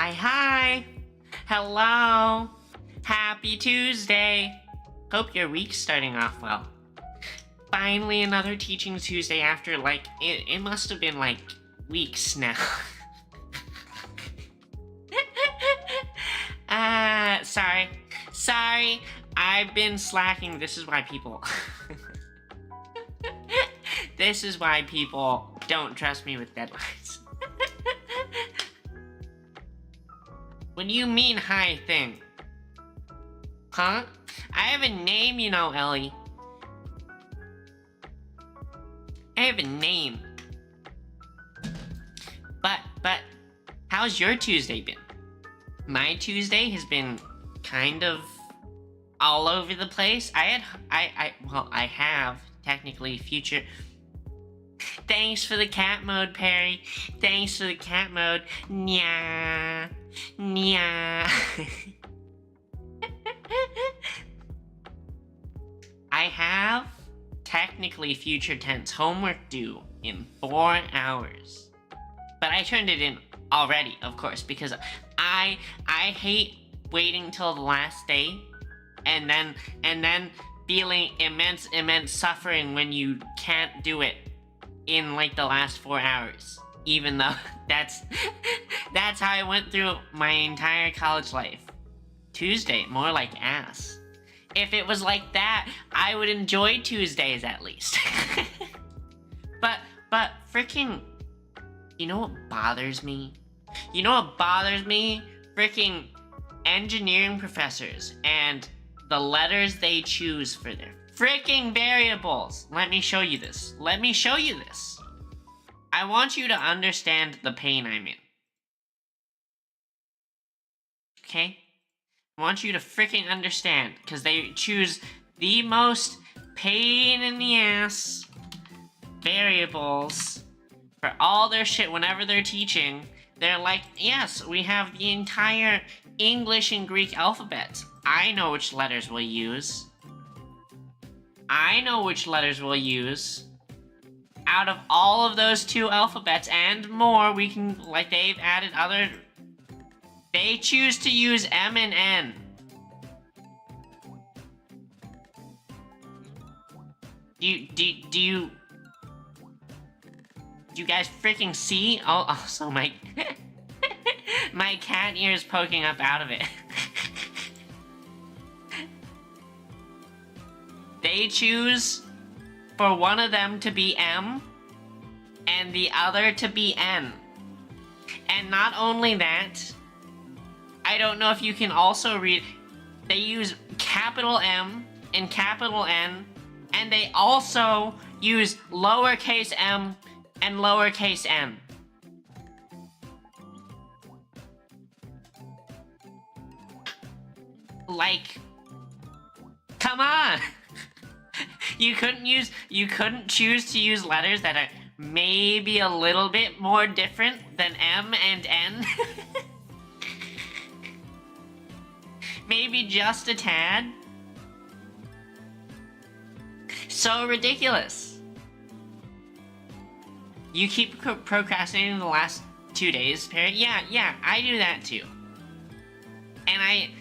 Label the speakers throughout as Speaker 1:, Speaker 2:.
Speaker 1: Hi, hi. Hello. Happy Tuesday. Hope your week's starting off well. Finally, another Teaching Tuesday after, it must have been, weeks now. Sorry. I've been slacking. This is why people... This is why people don't trust me with deadlines. What do you mean, hi thing? Huh? I have a name, you know, Ellie. I have a name. But, how's your Tuesday been? My Tuesday has been kind of all over the place. I have technically future... Thanks for the cat mode, Perry. Thanks for the cat mode. Nya. I have technically future tense homework due in 4 hours. But I turned it in already, of course, because I hate waiting till the last day and then feeling immense suffering when you can't do it in the last 4 hours, even though that's how I went through my entire college life. Tuesday, more like ass. If it was like that, I would enjoy Tuesdays at least. but freaking, you know what bothers me? Freaking engineering professors and the letters they choose for their freaking variables. Let me show you this. I want you to understand the pain I'm in. Okay? I want you to freaking understand, because they choose the most pain in the ass variables for all their shit whenever they're teaching. They're like, yes, we have the entire English and Greek alphabet. I know which letters we'll use. Out of all of those 2 alphabets and more, we can, they've added other... They choose to use M and N. Do you guys freaking see? Oh, also my... my cat ear is poking up out of it. They choose for one of them to be M and the other to be N. And not only that, I don't know if you can also read, they use capital M and capital N, and they also use lowercase m and lowercase n. Come on! You couldn't choose to use letters that are maybe a little bit more different than M and N? Maybe just a tad? So ridiculous. You keep procrastinating the last 2 days, Perry? Yeah, I do that too. And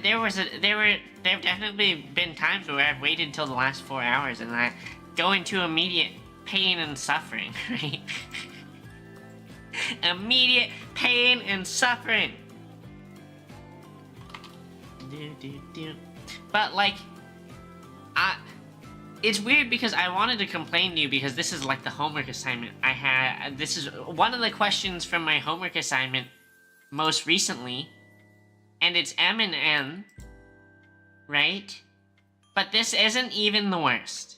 Speaker 1: there have definitely been times where I've waited until the last 4 hours and I go into immediate pain and suffering, right? Immediate pain and suffering. But it's weird because I wanted to complain to you because this is the homework assignment I had. This is one of the questions from my homework assignment most recently. And it's M and N, right? But this isn't even the worst.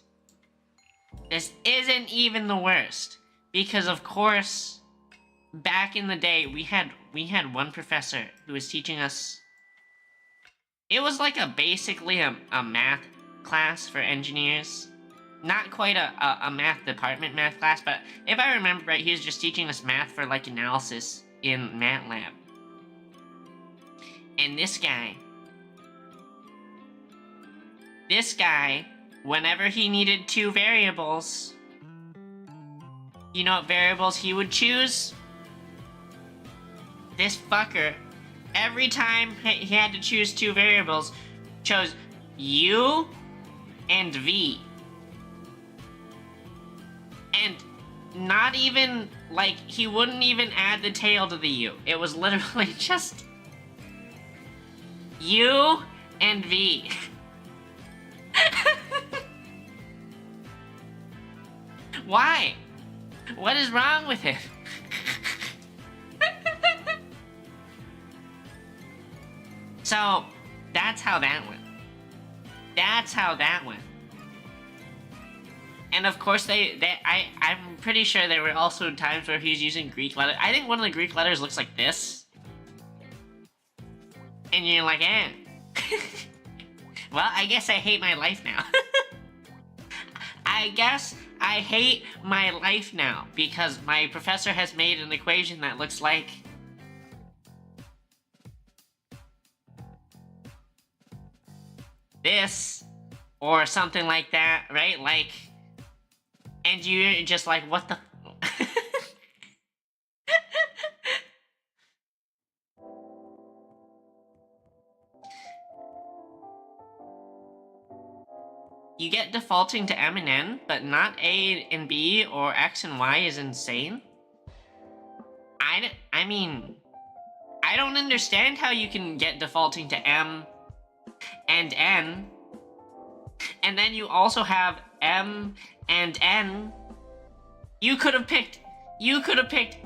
Speaker 1: Because of course, back in the day, we had one professor who was teaching us. It was basically a math class for engineers. Not quite a math department math class, but if I remember right, he was just teaching us math for analysis in MATLAB. And this guy, whenever he needed 2 variables, you know what variables he would choose? this fucker, every time he had to choose two variables, chose U and V. And not even, like, he wouldn't even add the tail to the U. It was literally just U and V. Why? What is wrong with him? So, that's how that went. That's how that went. And of course I'm pretty sure there were also times where he was using Greek letters. I think one of the Greek letters looks like this. And you're like, eh. Well, I guess I hate my life now. I guess I hate my life now because my professor has made an equation that looks like this or something like that, right? Like, and you're just like, what the? You get defaulting to M and N, but not A and B or X and Y is insane. I mean, I don't understand how you can get defaulting to M and N, and then you also have M and N. You could have picked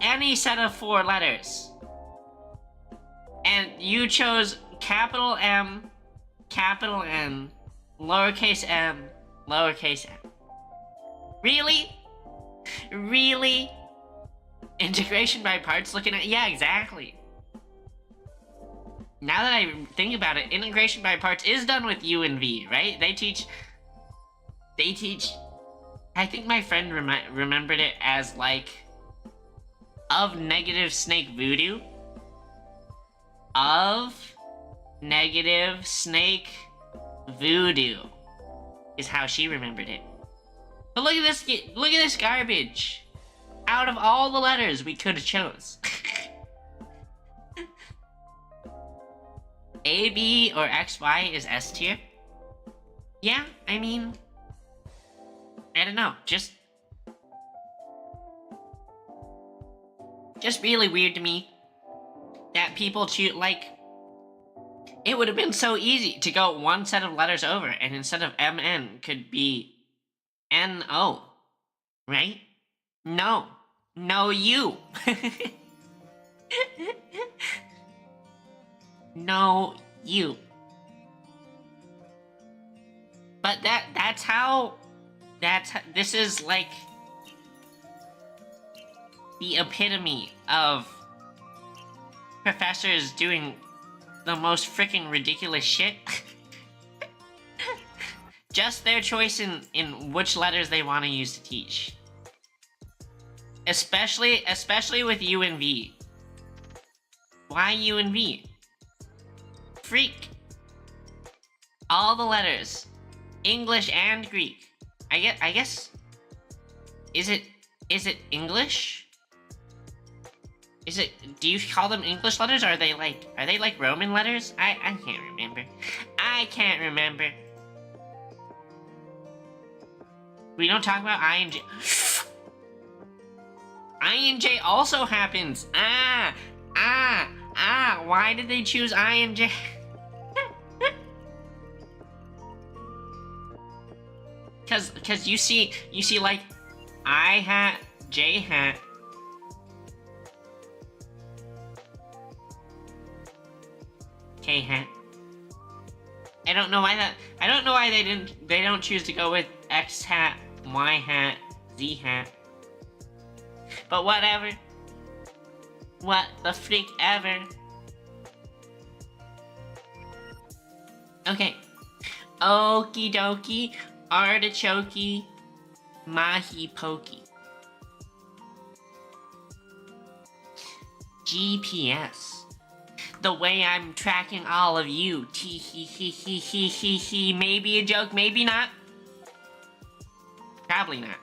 Speaker 1: any set of 4 letters. And you chose capital M, capital N, lowercase m, lowercase m. Really? Really? Integration by parts looking at... Yeah, exactly. Now that I think about it, integration by parts is done with U and V, right? They teach... I think my friend remembered it as, like, of negative snake voodoo. Of negative snake voodoo is how she remembered it. But look at this garbage. Out of all the letters we could have chose. A, B, or X, Y is S tier? Yeah, I mean... I don't know, just really weird to me that people choose, like, it would have been so easy to go one set of letters over, and instead of MN could be NO, right? No, U. No, you. But this is like the epitome of professors doing the most freaking ridiculous shit. Just their choice in which letters they want to use to teach. Especially with U and V. Why U and V? Freak. All the letters. English and Greek. I guess... Is it English? Do you call them English letters, or are they like Roman letters? I can't remember. I can't remember. We don't talk about I and J. I and J also happens. Why did they choose I and J? Cause you see like I hat, J hat. K hat. I don't know why they don't choose to go with X hat, Y hat, Z hat. But whatever. What the freak ever. Okay. Okie dokie, artichoke, mahi pokey. GPS. The way I'm tracking all of you. Tee hee hee hee hee hee hee. Maybe a joke, maybe not. Probably not.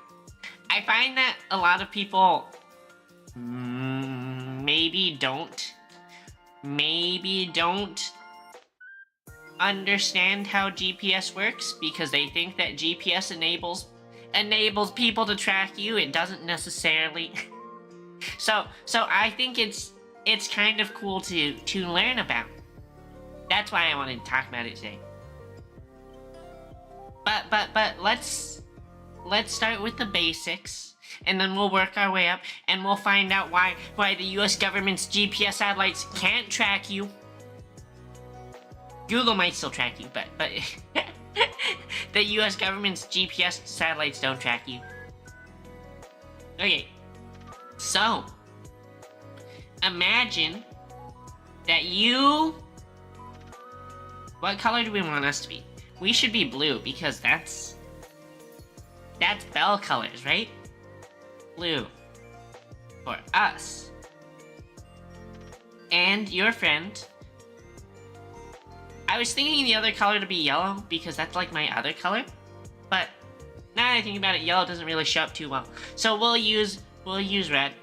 Speaker 1: I find that a lot of people maybe don't maybe don't understand how GPS works because they think that GPS enables people to track you. It doesn't necessarily. So I think it's kind of cool to learn about. That's why I wanted to talk about it today. But let's start with the basics, and then we'll work our way up, and we'll find out why the U.S. government's GPS satellites can't track you. Google might still track you, but the U.S. government's GPS satellites don't track you. Okay, so imagine that you... What color do we want us to be? We should be blue because that's bell colors, right? Blue for us. And your friend. I was thinking the other color to be yellow because that's like my other color, but now that I think about it, yellow doesn't really show up too well. So we'll use red.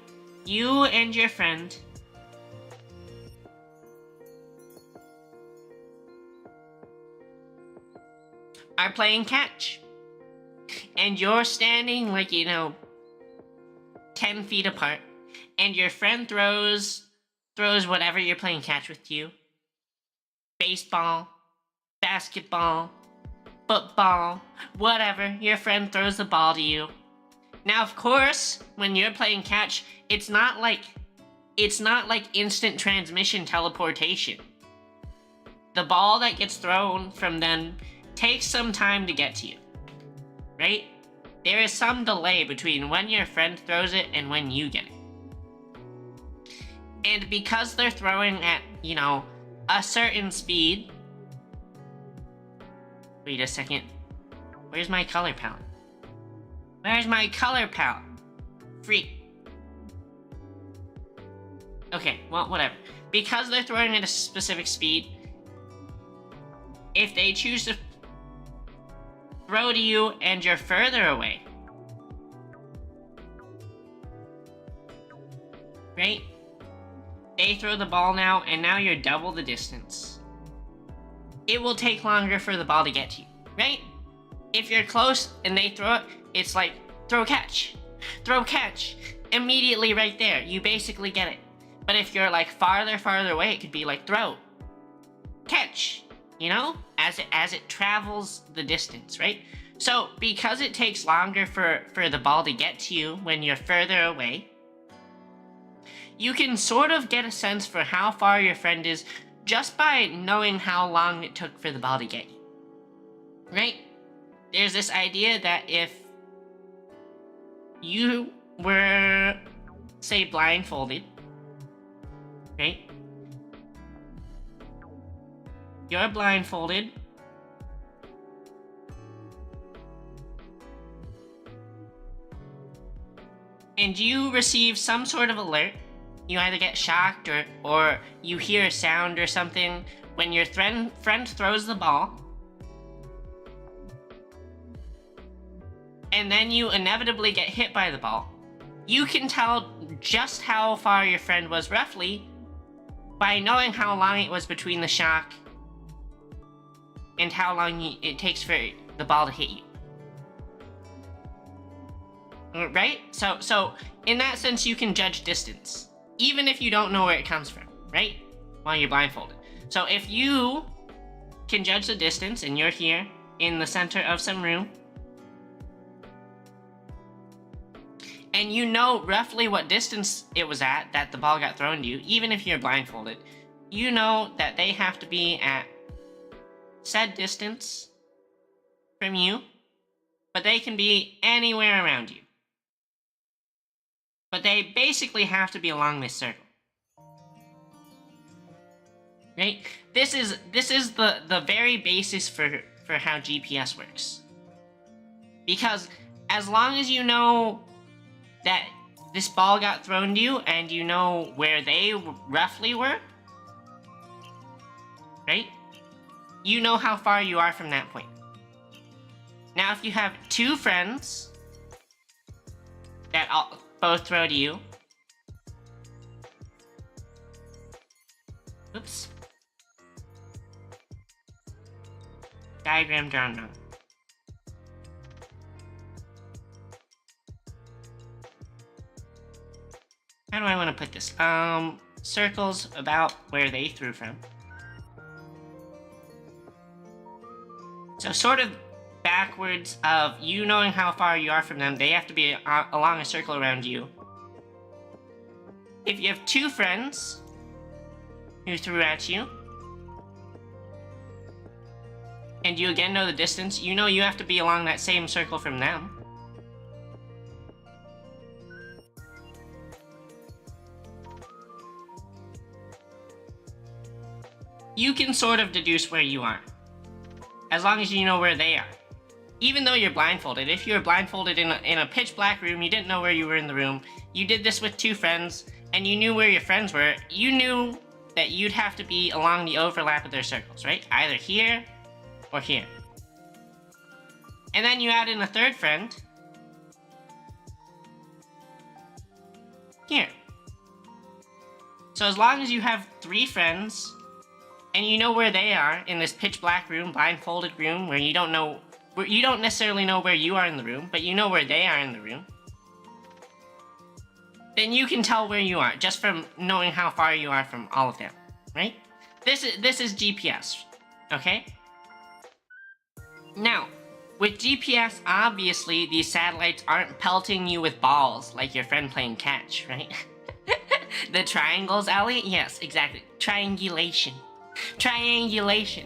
Speaker 1: You and your friend are playing catch. And you're standing like, 10 feet apart. And your friend throws whatever you're playing catch with to you. Baseball, basketball, football, whatever. Your friend throws the ball to you. Now, of course, when you're playing catch, it's not like instant transmission teleportation. The ball that gets thrown from them takes some time to get to you, right? There is some delay between when your friend throws it and when you get it. And because they're throwing at, a certain speed... Wait a second. Where's my color palette? Where's my color palette? Freak. Okay, well, whatever. Because they're throwing at a specific speed, if they choose to throw to you and you're further away, right? They throw the ball now, and now you're double the distance. It will take longer for the ball to get to you, right? If you're close and they throw it, it's like, throw catch. Throw catch. Immediately right there. You basically get it. But if you're like farther away, it could be like throw. Catch. As it travels the distance, right? So because it takes longer for the ball to get to you when you're further away, you can sort of get a sense for how far your friend is just by knowing how long it took for the ball to get you. Right? There's this idea that if you were, say, blindfolded, right? You're blindfolded. And you receive some sort of alert. You either get shocked or you hear a sound or something when your friend throws the ball. And then you inevitably get hit by the ball. You can tell just how far your friend was roughly by knowing how long it was between the shock and how long it takes for the ball to hit you. Right? So in that sense, you can judge distance, even if you don't know where it comes from, right? While you're blindfolded. So if you can judge the distance and you're here in the center of some room, and you know roughly what distance it was at that the ball got thrown to you, even if you're blindfolded, you know that they have to be at said distance from you, but they can be anywhere around you. But they basically have to be along this circle. Right? This is the very basis for how GPS works. Because as long as you know that this ball got thrown to you and you know where they roughly were, right? You know how far you are from that point. Now, if you have two friends that both throw to you. Oops. Diagram drawn wrong. How do I want to put this? Circles about where they threw from. So sort of backwards of you knowing how far you are from them, they have to be along a circle around you. If you have two friends who threw at you, and you again know the distance, you know you have to be along that same circle from them. You can sort of deduce where you are, as long as you know where they are. Even though you're blindfolded, if you were blindfolded in a pitch black room, you didn't know where you were in the room, you did this with two friends, and you knew where your friends were, you knew that you'd have to be along the overlap of their circles, right? Either here or here. And then you add in a third friend here. So as long as you have three friends and you know where they are in this pitch black room, blindfolded room, where you don't necessarily know where you are in the room, but you know where they are in the room, then you can tell where you are just from knowing how far you are from all of them, right? This is GPS, okay? Now, with GPS, obviously, these satellites aren't pelting you with balls like your friend playing catch, right? The triangles, Ellie? Yes, exactly. Triangulation. Triangulation.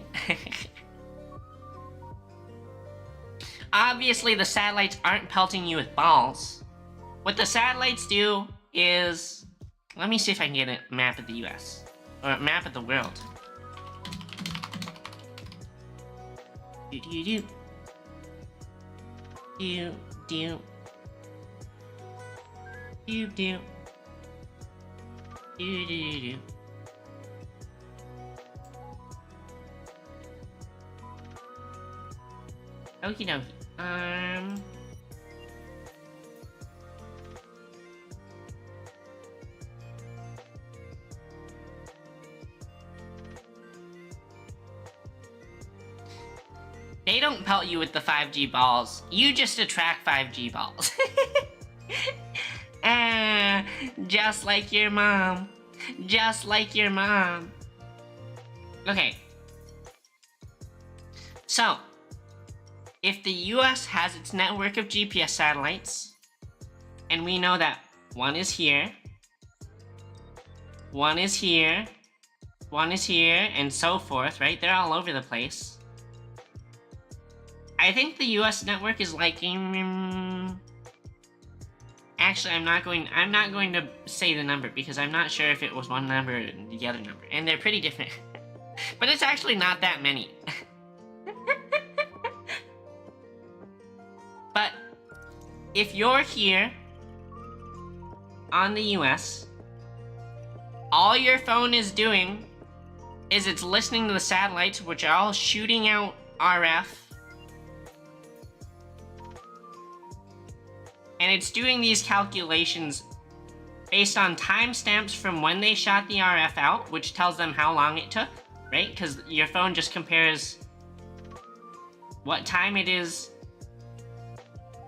Speaker 1: Obviously, the satellites aren't pelting you with balls. What the satellites do is... Let me see if I can get a map of the US. Or a map of the world. Do-do-do. Do-do. Do-do. Do-do-do. Okie dokie. They don't pelt you with the 5G balls. You just attract 5G balls. Just like your mom. Just like your mom. Okay. So, if the US has its network of GPS satellites, and we know that one is here, one is here, one is here, and so forth, right? They're all over the place. I think the US network is like... Actually, I'm not going to say the number because I'm not sure if it was one number or the other number. And they're pretty different. But it's actually not that many. But if you're here on the US, all your phone is doing is it's listening to the satellites, which are all shooting out RF. And it's doing these calculations based on timestamps from when they shot the RF out, which tells them how long it took, right? Because your phone just compares what time it is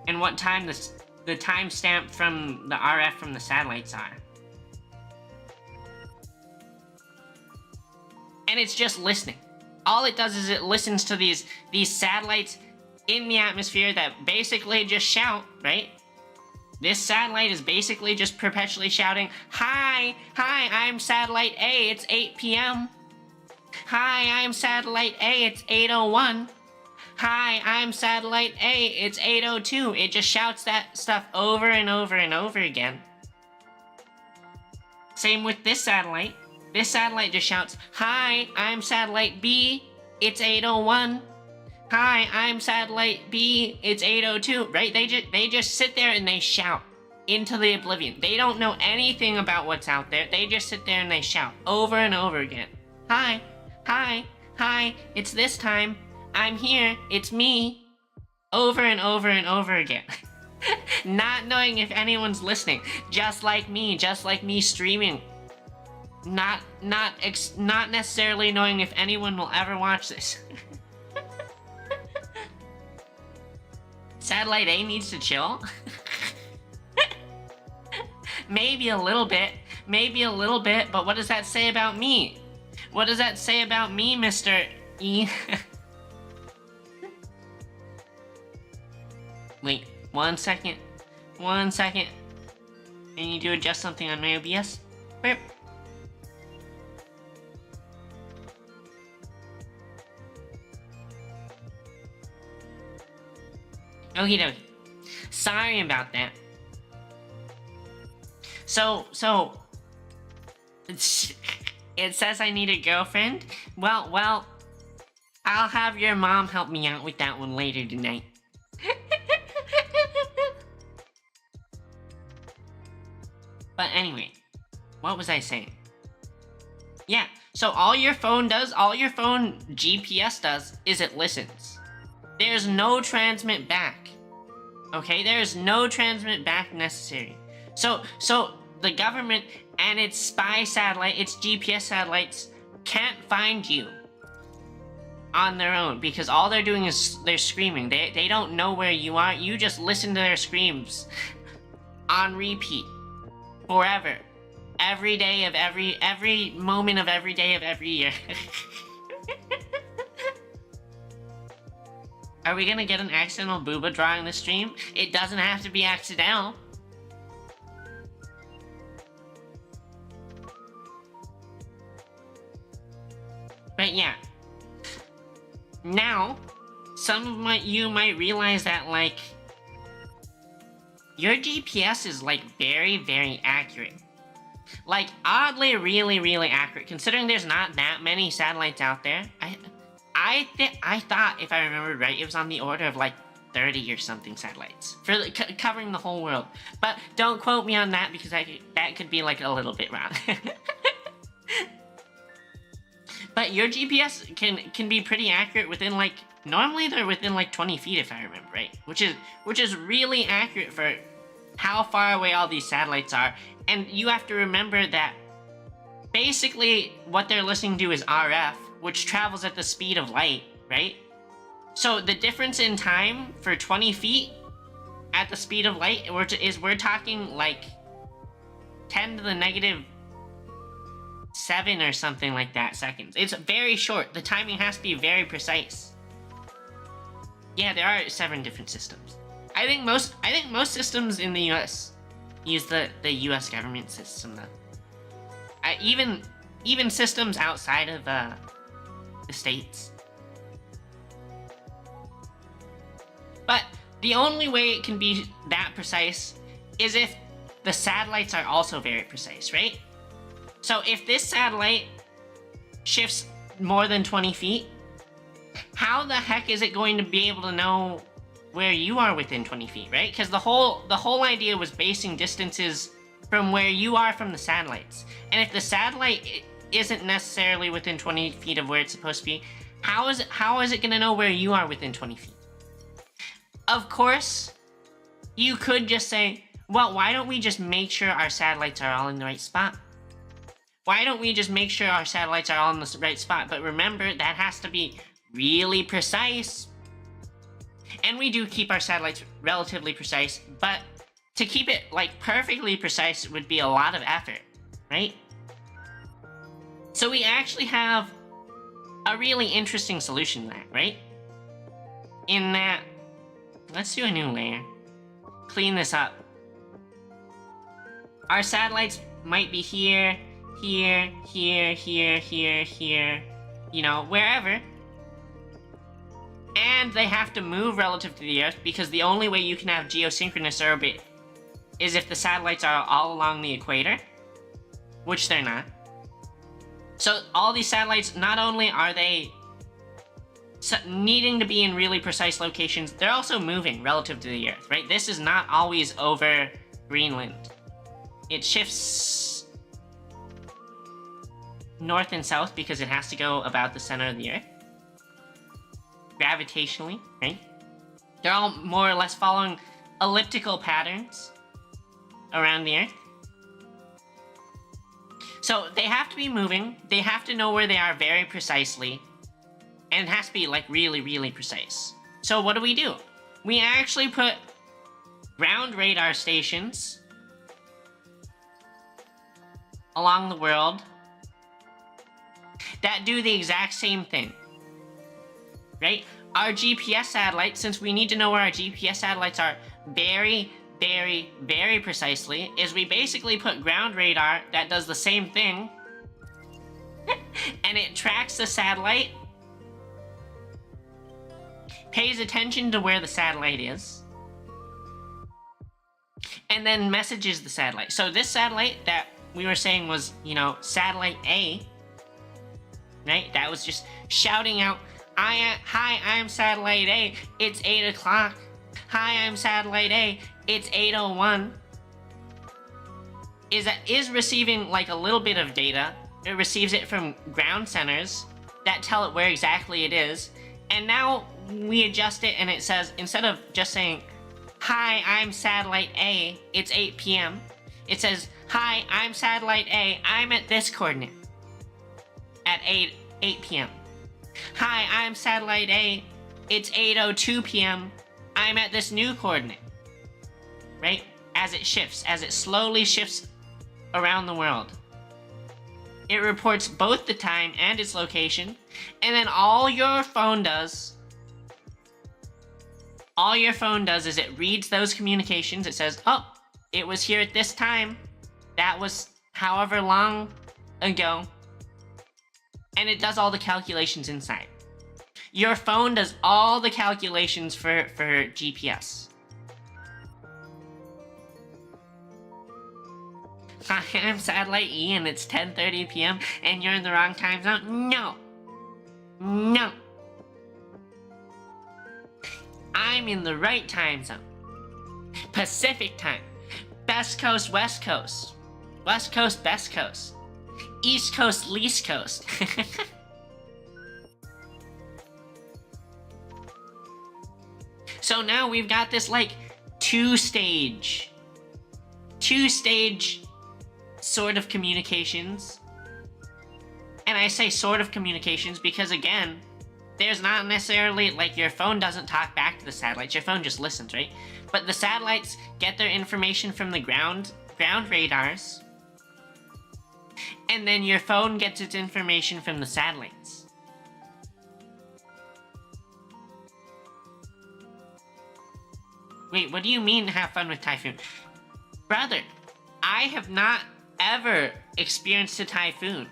Speaker 1: and what time the timestamp from the RF from the satellites are. And it's just listening. All it does is it listens to these satellites in the atmosphere that basically just shout, right? This satellite is basically just perpetually shouting, "Hi, I'm satellite A, it's 8 p.m. Hi, I'm satellite A, it's 8:01. Hi, I'm satellite A, it's 8:02. It just shouts that stuff over and over and over again. Same with this satellite. This satellite just shouts, "Hi, I'm satellite B, it's 8:01. Hi, I'm satellite B, it's 8:02, right? They just sit there and they shout into the oblivion. They don't know anything about what's out there. They just sit there and they shout over and over again. Hi, it's this time. I'm here, it's me. Over and over and over again. Not knowing if anyone's listening. Just like me streaming. not necessarily knowing if anyone will ever watch this. Satellite A needs to chill. Maybe a little bit, but what does that say about me? What does that say about me, Mr. E? Wait, 1 second. 1 second. I need to adjust something on my OBS. Burp. Okie dokie. Sorry about that. So, it says I need a girlfriend? Well, I'll have your mom help me out with that one later tonight. But anyway, what was I saying? Yeah, so all your phone GPS does is it listens. There's no transmit back. Okay, there's no transmit back necessary. So the government and its spy satellite, its GPS satellites can't find you on their own because all they're doing is they're screaming. They don't know where you are. You just listen to their screams on repeat forever. Every day of every moment of every day of every year. Are we gonna get an accidental booba drawing the stream? It doesn't have to be accidental. But yeah. Now, some of you might realize that, like, your GPS is, like, very, very accurate. Like, oddly, really, really accurate, considering there's not that many satellites out there. I thought, if I remember right, it was on the order of, like, 30 or something satellites for covering the whole world. But don't quote me on that because that could be, like, a little bit wrong. But your GPS can be pretty accurate within, like, normally they're within, like, 20 feet if I remember right, which is really accurate for how far away all these satellites are. And you have to remember that basically what they're listening to is RF, which travels at the speed of light, right? So the difference in time for 20 feet at the speed of light we're talking like 10 to the negative 7 or something like that seconds. It's very short. The timing has to be very precise. Yeah, there are 7 different systems. I think most systems in the US use the US government system though. Even systems outside of the States. But the only way it can be that precise is if the satellites are also very precise, right? So if this satellite shifts more than 20 feet, how the heck is it going to be able to know where you are within 20 feet, right? Because the whole idea was basing distances from where you are from the satellites. And if the satellite isn't necessarily within 20 feet of where it's supposed to be, how is it going to know where you are within 20 feet? Of course, you could just say, well, why don't we just make sure our satellites are all in the right spot? Why don't we just make sure our satellites are all in the right spot? But remember, that has to be really precise. And we do keep our satellites relatively precise, but to keep it, like, perfectly precise would be a lot of effort, right? So we actually have a really interesting solution to that, right? In that, let's do a new layer. Clean this up. Our satellites might be here, here, here, here, here, here, you know, wherever. And they have to move relative to the Earth because the only way you can have geosynchronous orbit is if the satellites are all along the equator, which they're not. So all these satellites, not only are they needing to be in really precise locations, they're also moving relative to the Earth, right? This is not always over Greenland. It shifts north and south because it has to go about the center of the Earth. Gravitationally, right? They're all more or less following elliptical patterns around the Earth. So they have to be moving, they have to know where they are very precisely, and it has to be like really, really precise. So what do? We actually put ground radar stations along the world that do the exact same thing, right? Our GPS satellites, since we need to know where our GPS satellites are very, very, very precisely, is we basically put ground radar that does the same thing, and it tracks the satellite, pays attention to where the satellite is, and then messages the satellite. So this satellite that we were saying was, you know, satellite A, right? That was just shouting out, hi, I'm satellite A, it's 8 o'clock. Hi, I'm satellite A, it's 8:01. Is receiving like a little bit of data. It receives it from ground centers that tell it where exactly it is. And now we adjust it and it says, instead of just saying, hi, I'm satellite A, it's 8 p.m. It says, hi, I'm satellite A, I'm at this coordinate at 8 p.m. Hi, I'm satellite A, it's 8:02 p.m. I'm at this new coordinate, right? As it slowly shifts around the world. It reports both the time and its location, and then all your phone does is it reads those communications. It says, oh, it was here at this time. That was however long ago. And it does all the calculations inside. Your phone does all the calculations for GPS. Hi, I'm satellite E and it's 10:30 p.m. and you're in the wrong time zone? No. No. I'm in the right time zone. Pacific time. Best coast, west coast. West coast, best coast. East coast, least coast. So now we've got this like two-stage sort of communications. And I say sort of communications because, again, there's not necessarily, like, your phone doesn't talk back to the satellites. Your phone just listens, right? But the satellites get their information from the ground radars. And then your phone gets its information from the satellites. Wait, what do you mean have fun with typhoon? Brother, I have not ever experienced a typhoon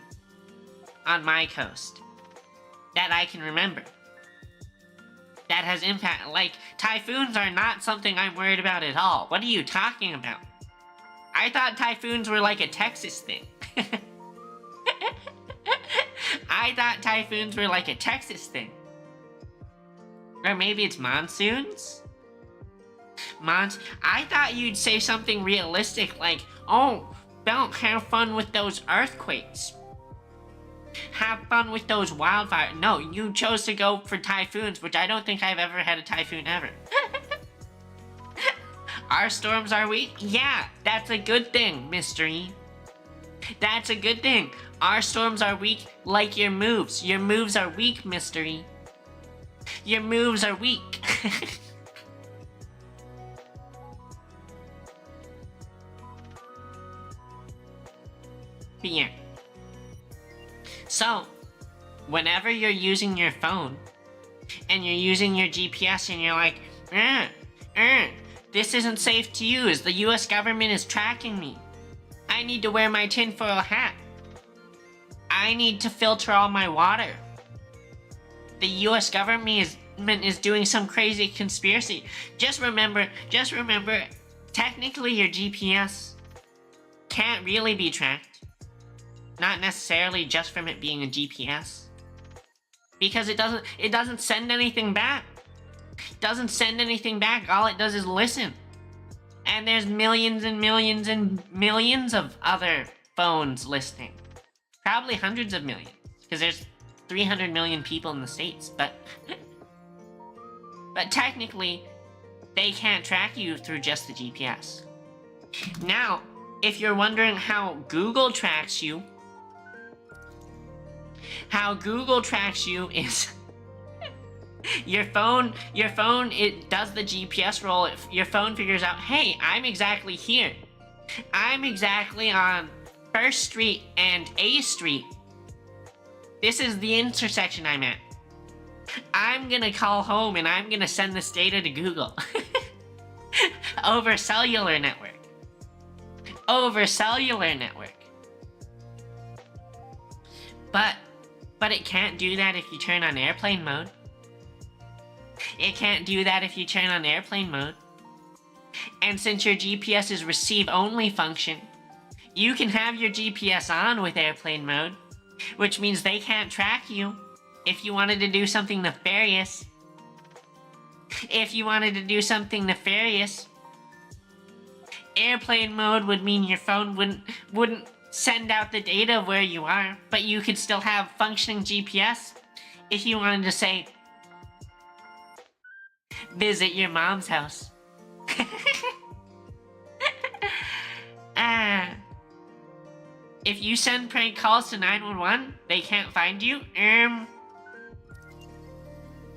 Speaker 1: on my coast that I can remember. That has impact. Like, typhoons are not something I'm worried about at all. What are you talking about? I thought typhoons were like a Texas thing. I thought typhoons were like a Texas thing. Or maybe it's monsoons? I thought you'd say something realistic like, oh, don't have fun with those earthquakes. Have fun with those wildfires. No, you chose to go for typhoons, which I don't think I've ever had a typhoon ever. Our storms are weak? Yeah, that's a good thing, Mystery. That's a good thing. Our storms are weak like your moves. Your moves are weak, Mystery. Your moves are weak. But yeah. So, whenever you're using your phone, and you're using your GPS and you're like, this isn't safe to use, the US government is tracking me. I need to wear my tinfoil hat. I need to filter all my water. The US government is doing some crazy conspiracy. Just remember, technically your GPS can't really be tracked. Not necessarily just from it being a GPS. Because it doesn't send anything back. It doesn't send anything back. All it does is listen. And there's millions and millions and millions of other phones listening. Probably hundreds of millions. Because there's 300 million people in the States. But technically, they can't track you through just the GPS. Now, if you're wondering how Google tracks you, How Google tracks you is your phone, it does the GPS roll. Your phone figures out, hey, I'm exactly here. I'm exactly on 1st Street and A Street. This is the intersection I'm at. I'm gonna call home and I'm gonna send this data to Google. Over cellular network. Over cellular network. But it can't do that if you turn on airplane mode. It can't do that if you turn on airplane mode. And since your GPS is receive only function, you can have your GPS on with airplane mode, which means they can't track you if you wanted to do something nefarious. If you wanted to do something nefarious, airplane mode would mean your phone wouldn't send out the data of where you are, but you could still have functioning GPS if you wanted to say, visit your mom's house. If you send prank calls to 911, they can't find you?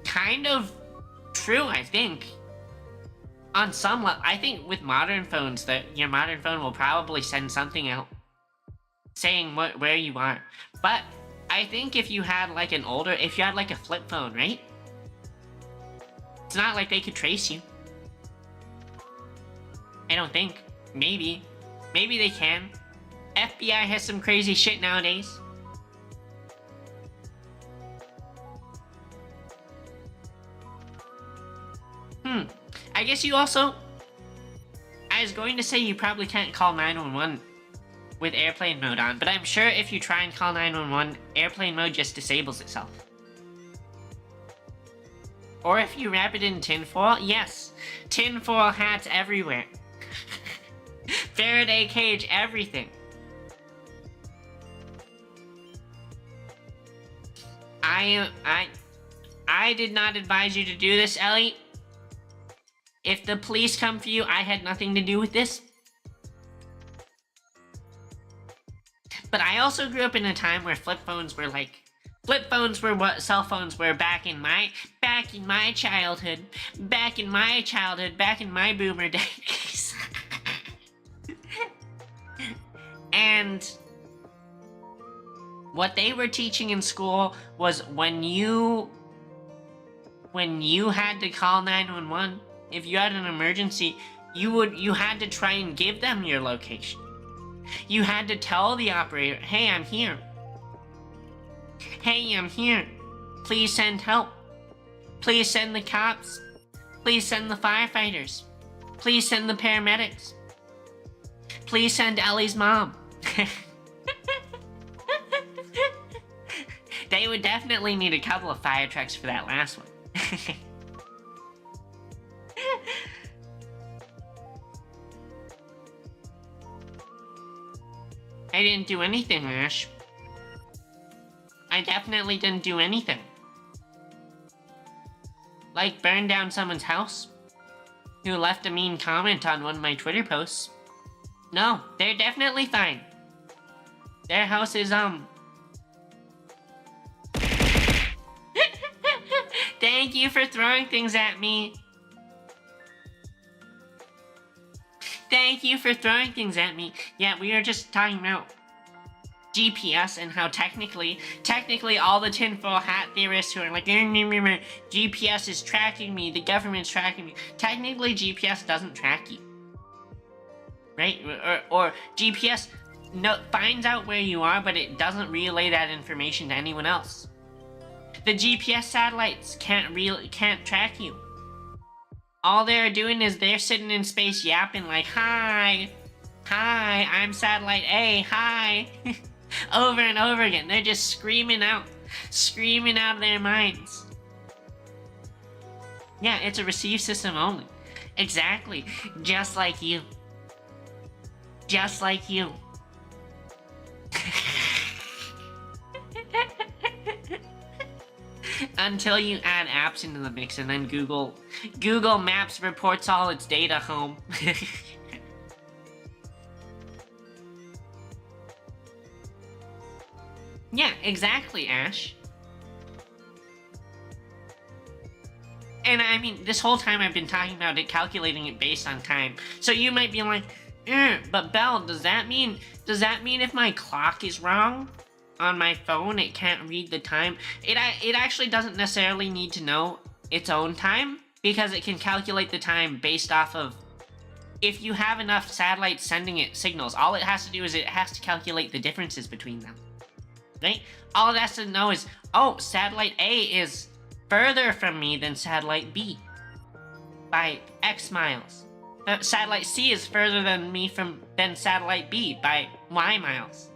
Speaker 1: Kind of true, I think. On some level, I think with modern phones, that your modern phone will probably send something out saying where you are. But I think if you had like if you had like a flip phone, right? It's not like they could trace you. I don't think. Maybe. Maybe they can. FBI has some crazy shit nowadays. I guess you also... I was going to say you probably can't call 911 with airplane mode on, but I'm sure if you try and call 911, airplane mode just disables itself. Or if you wrap it in tinfoil, yes. Tinfoil hats everywhere. Faraday cage, everything. I did not advise you to do this, Ellie. If the police come for you, I had nothing to do with this. But I also grew up in a time where flip phones were what cell phones were back in my childhood. Back in my boomer days. And what they were teaching in school was when you had to call 911, if you had an emergency, you had to try and give them your location. You had to tell the operator, hey, I'm here. Hey, I'm here. Please send help. Please send the cops. Please send the firefighters. Please send the paramedics. Please send Ellie's mom. They would definitely need a couple of fire trucks for that last one. I didn't do anything, Ash. I definitely didn't do anything. Like burn down someone's house who left a mean comment on one of my Twitter posts. No, they're definitely fine. Their house is, Thank you for throwing things at me. Thank you for throwing things at me. Yeah, we were just talking about GPS and how technically all the tinfoil hat theorists who are like, GPS is tracking me, the government's tracking me. Technically, GPS doesn't track you. Right? Or GPS finds out where you are, but it doesn't relay that information to anyone else. The GPS satellites can't track you. All they're doing is they're sitting in space yapping like, hi, I'm satellite A, hi, over and over again. They're just screaming out of their minds. Yeah, it's a receive system only. Exactly, just like you. Just like you. Until you add apps into the mix and then Google Maps reports all its data home. Yeah, exactly, Ash. And I mean, this whole time I've been talking about it, calculating it based on time. So you might be like, but Belle, does that mean if my clock is wrong on my phone, it can't read the time? It actually doesn't necessarily need to know its own time, because it can calculate the time based off of, if you have enough satellites sending it signals, all it has to do is it has to calculate the differences between them, right? All it has to know is, oh, satellite A is further from me than satellite B by X miles. Satellite C is further than satellite B by Y miles.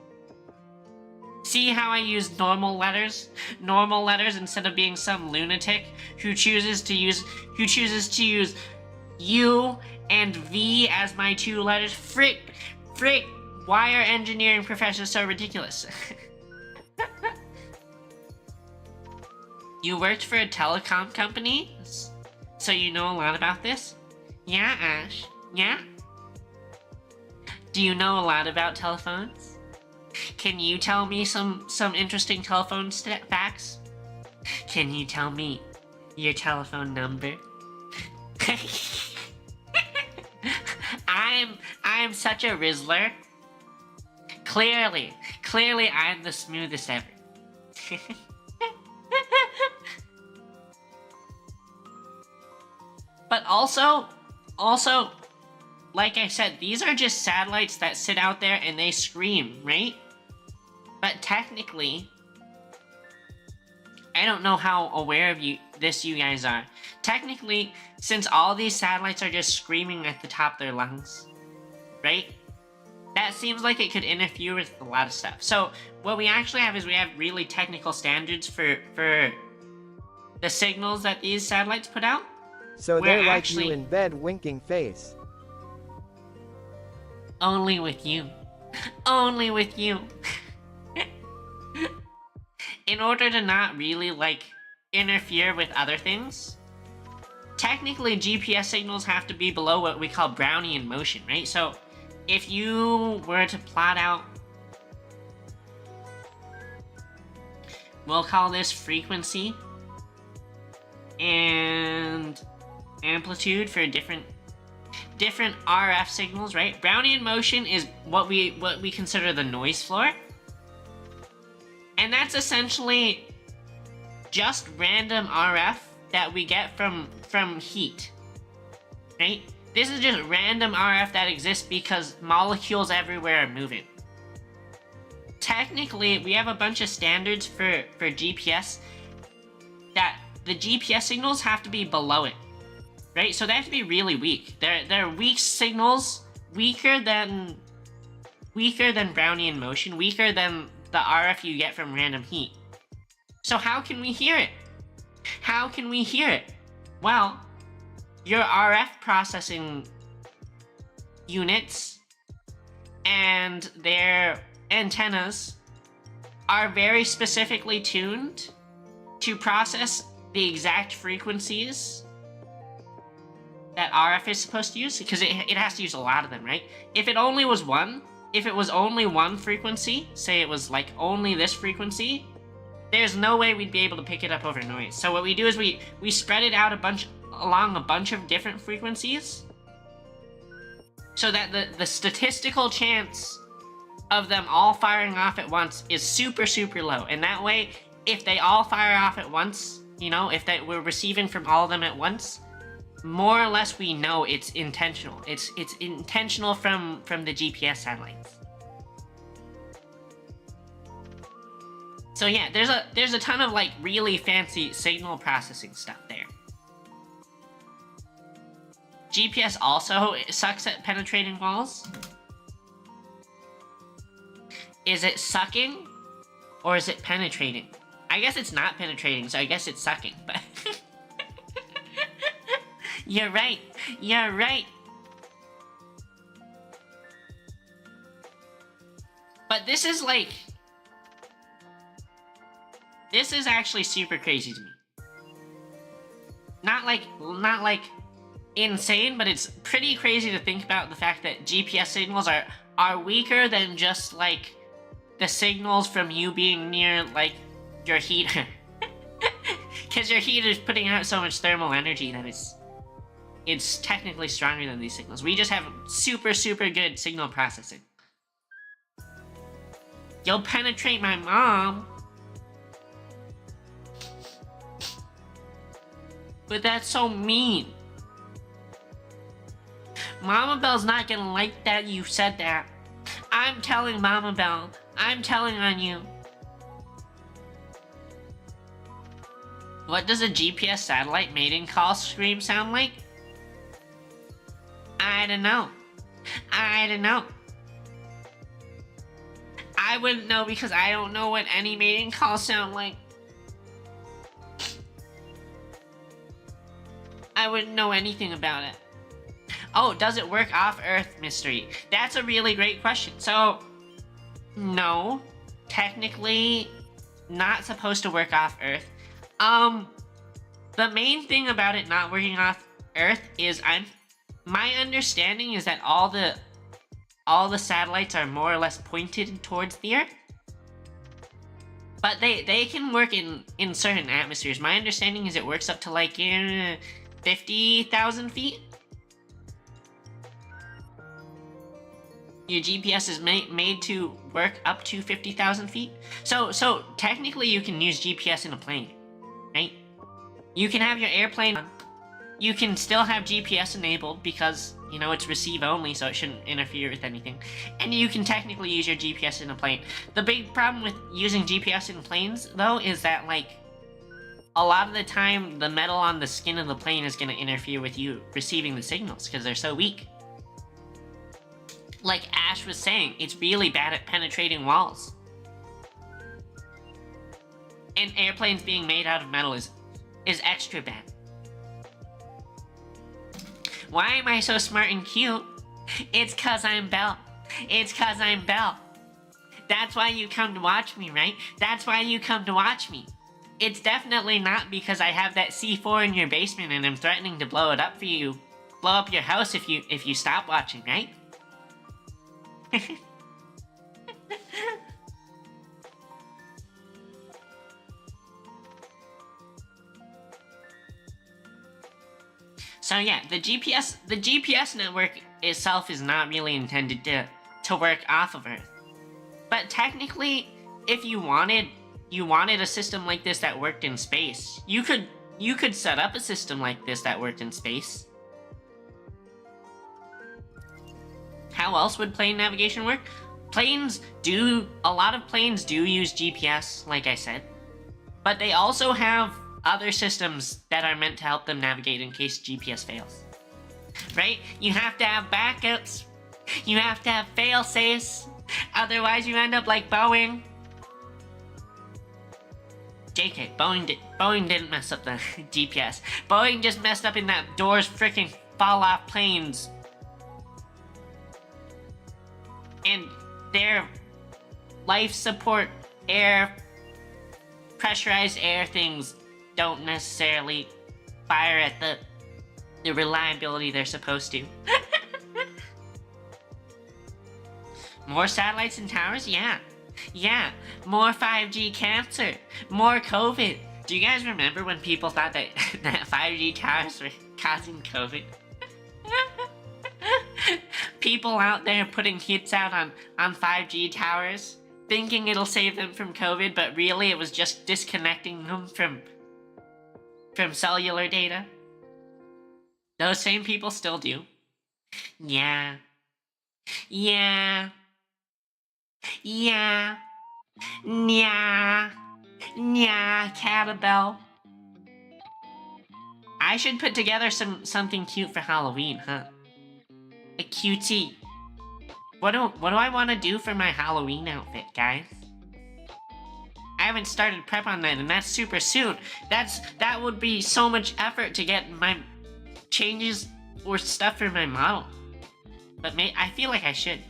Speaker 1: See how I use normal letters? Normal letters instead of being some lunatic who chooses to use U and V as my two letters. Frick, why are engineering professors so ridiculous? You worked for a telecom company? So you know a lot about this? Yeah, Ash. Yeah? Do you know a lot about telephones? Can you tell me some interesting telephone facts? Can you tell me your telephone number? I'm such a Rizzler. Clearly I'm the smoothest ever. But also, like I said, these are just satellites that sit out there and they scream, right? But technically, I don't know how aware of this you guys are. Technically, since all these satellites are just screaming at the top of their lungs, right? That seems like it could interfere with a lot of stuff. So what we actually have is we have really technical standards for the signals that these satellites put out.
Speaker 2: So they're like you in bed winking face.
Speaker 1: Only with you. Only with you. In order to not really, like, interfere with other things, technically GPS signals have to be below what we call Brownian motion, right? So if you were to plot out, we'll call this frequency and amplitude for different RF signals, right? Brownian motion is what we consider the noise floor. And that's essentially just random RF that we get from heat, right? This is just random RF that exists because molecules everywhere are moving. Technically, we have a bunch of standards for GPS that the GPS signals have to be below it, right? So they have to be really weak. They're weak signals, weaker than Brownian motion, weaker than the RF you get from random heat. So how can we hear it? How can we hear it? Well, your RF processing units and their antennas are very specifically tuned to process the exact frequencies that RF is supposed to use, because it has to use a lot of them, right? If it was only one frequency, say it was like only this frequency, there's no way we'd be able to pick it up over noise. So what we do is we spread it out along a bunch of different frequencies, so that the statistical chance of them all firing off at once is super, super low. And that way, if they all fire off at once, you know, if we're receiving from all of them at once, more or less we know it's intentional. It's intentional from the GPS satellites. So yeah, there's a ton of like really fancy signal processing stuff there. GPS also sucks at penetrating walls. Is it sucking or is it penetrating? I guess it's not penetrating, so I guess it's sucking, but You're right. But this is actually super crazy to me. Not like insane, but it's pretty crazy to think about the fact that GPS signals are weaker than just like the signals from you being near, like, your heater. Because your heater is putting out so much thermal energy that it's technically stronger than these signals. We just have super, super good signal processing. You'll penetrate my mom. But that's so mean. Mama Bell's not gonna like that you said that. I'm telling Mama Bell. I'm telling on you. What does a GPS satellite mating call scream sound like? I don't know. I don't know. I wouldn't know because I don't know what any mating calls sound like. I wouldn't know anything about it. Oh, does it work off Earth, Mystery? That's a really great question. So, no. Technically, not supposed to work off Earth. The main thing about it not working off Earth is my understanding is that all the satellites are more or less pointed towards the Earth. But they can work in certain atmospheres. My understanding is it works up to like 50,000 feet. Your GPS is made to work up to 50,000 feet. So technically you can use GPS in a plane, right? You can have your airplane on. You can still have GPS enabled because, you know, it's receive only, so it shouldn't interfere with anything. And you can technically use your GPS in a plane. The big problem with using GPS in planes, though, is that, like, a lot of the time, the metal on the skin of the plane is going to interfere with you receiving the signals because they're so weak. Like Ash was saying, it's really bad at penetrating walls. And airplanes being made out of metal is extra bad. Why am I so smart and cute? It's cause I'm Belle. It's cause I'm Belle. That's why you come to watch me, right? That's why you come to watch me. It's definitely not because I have that C4 in your basement and I'm threatening to blow it up for you. Blow up your house if you stop watching, right? So yeah, the GPS network itself is not really intended to work off of Earth. But technically, if you wanted a system like this that worked in space, you could set up a system like this that worked in space. How else would plane navigation work? A lot of planes do use GPS, like I said. But they also have other systems that are meant to help them navigate in case GPS fails. Right? You have to have backups. You have to have fail-safes. Otherwise you end up like Boeing. JK, Boeing didn't mess up the GPS. Boeing just messed up in that doors freaking fall off planes. And their life support pressurized air things don't necessarily fire at the reliability they're supposed to. More satellites and towers? Yeah. Yeah. More 5G cancer. More COVID. Do you guys remember when people thought that 5G towers were causing COVID? People out there putting hits out on 5G towers, thinking it'll save them from COVID, but really it was just disconnecting them from cellular data. Those same people still do. Yeah. Yeah. Yeah. Nya. Nya, Catabell. I should put together something cute for Halloween, huh? A cutie. What do I want to do for my Halloween outfit, guys? I haven't started prep on that, and that's super soon. That would be so much effort to get my changes or stuff for my model. But I feel like I should.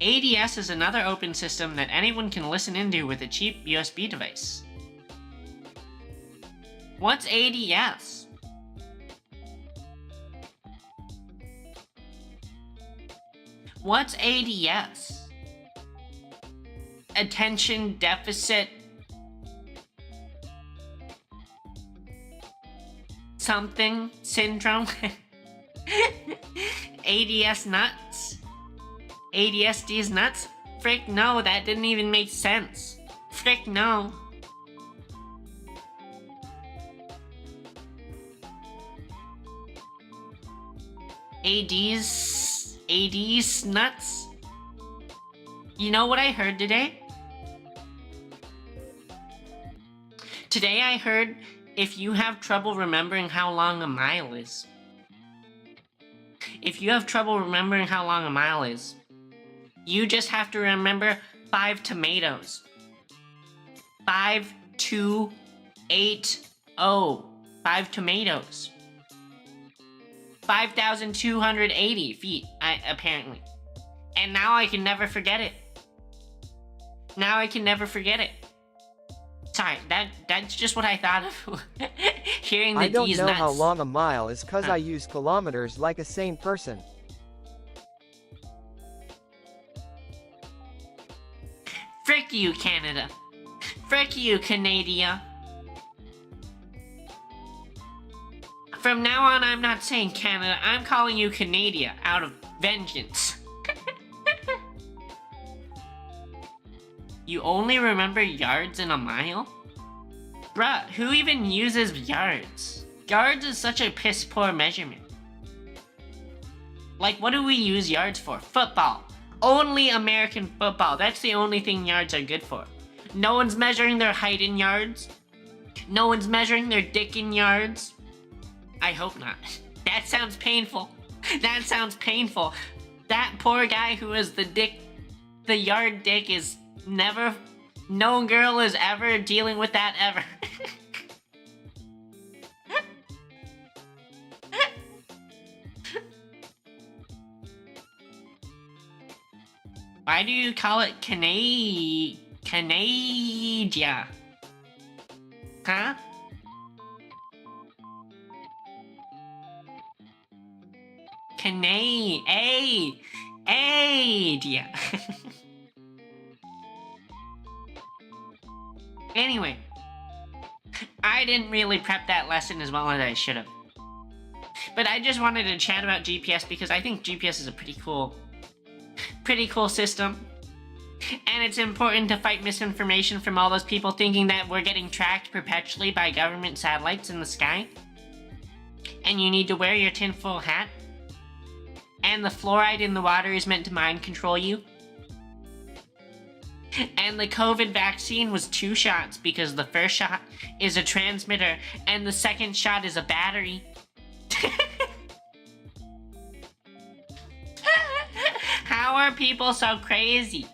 Speaker 1: ADS is another open system that anyone can listen into with a cheap USB device. What's ADS? What's ADS? Attention deficit something syndrome? ADS nuts? ADSD's nuts? Frick no, that didn't even make sense. Frick no. AD's nuts? You know what I heard today? Today I heard if you have trouble remembering how long a mile is. If you have trouble remembering how long a mile is, you just have to remember 5 tomatoes. 5, 2, 8, 0. 5 tomatoes. 5,280 feet, apparently. And now I can never forget it. Now I can never forget it. Sorry, that's just what I thought of hearing the
Speaker 2: I don't
Speaker 1: D's
Speaker 2: know
Speaker 1: nuts.
Speaker 2: how long a mile is cause I use kilometers like a sane person.
Speaker 1: Frick you, Canada. Frick you, Canada. From now on, I'm not saying Canada, I'm calling you Canada out of vengeance. You only remember yards in a mile? Bruh, who even uses yards? Yards is such a piss poor measurement. Like, what do we use yards for? Football. Only American football. That's the only thing yards are good for. No one's measuring their height in yards. No one's measuring their dick in yards. I hope not. That sounds painful. That sounds painful. That poor guy who is the yard dick is never, no girl is ever dealing with that ever. Why do you call it Canada? Huh? Canada. Anyway, I didn't really prep that lesson as well as I should have. But I just wanted to chat about GPS because I think GPS is a pretty cool system. And it's important to fight misinformation from all those people thinking that we're getting tracked perpetually by government satellites in the sky. And you need to wear your tinfoil hat. And the fluoride in the water is meant to mind control you. And the COVID vaccine was 2 shots because the first shot is a transmitter and the second shot is a battery. How are people so crazy?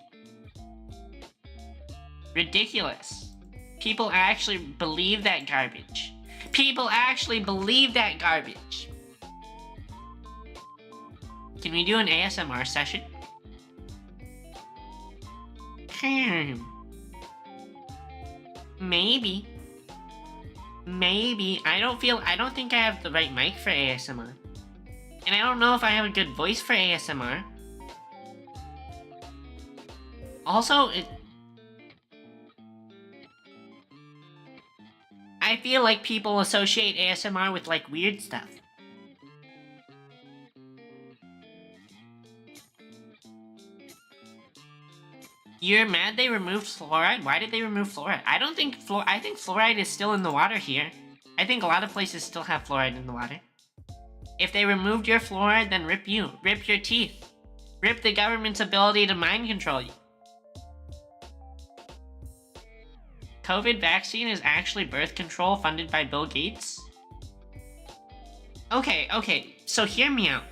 Speaker 1: Ridiculous. People actually believe that garbage. People actually believe that garbage. Can we do an ASMR session? Maybe. I don't think I have the right mic for ASMR. And I don't know if I have a good voice for ASMR. Also, I feel like people associate ASMR with like weird stuff. You're mad they removed fluoride? Why did they remove fluoride? I think fluoride is still in the water here. I think a lot of places still have fluoride in the water. If they removed your fluoride, then rip you. Rip your teeth. Rip the government's ability to mind control you. COVID vaccine is actually birth control funded by Bill Gates? Okay, so hear me out.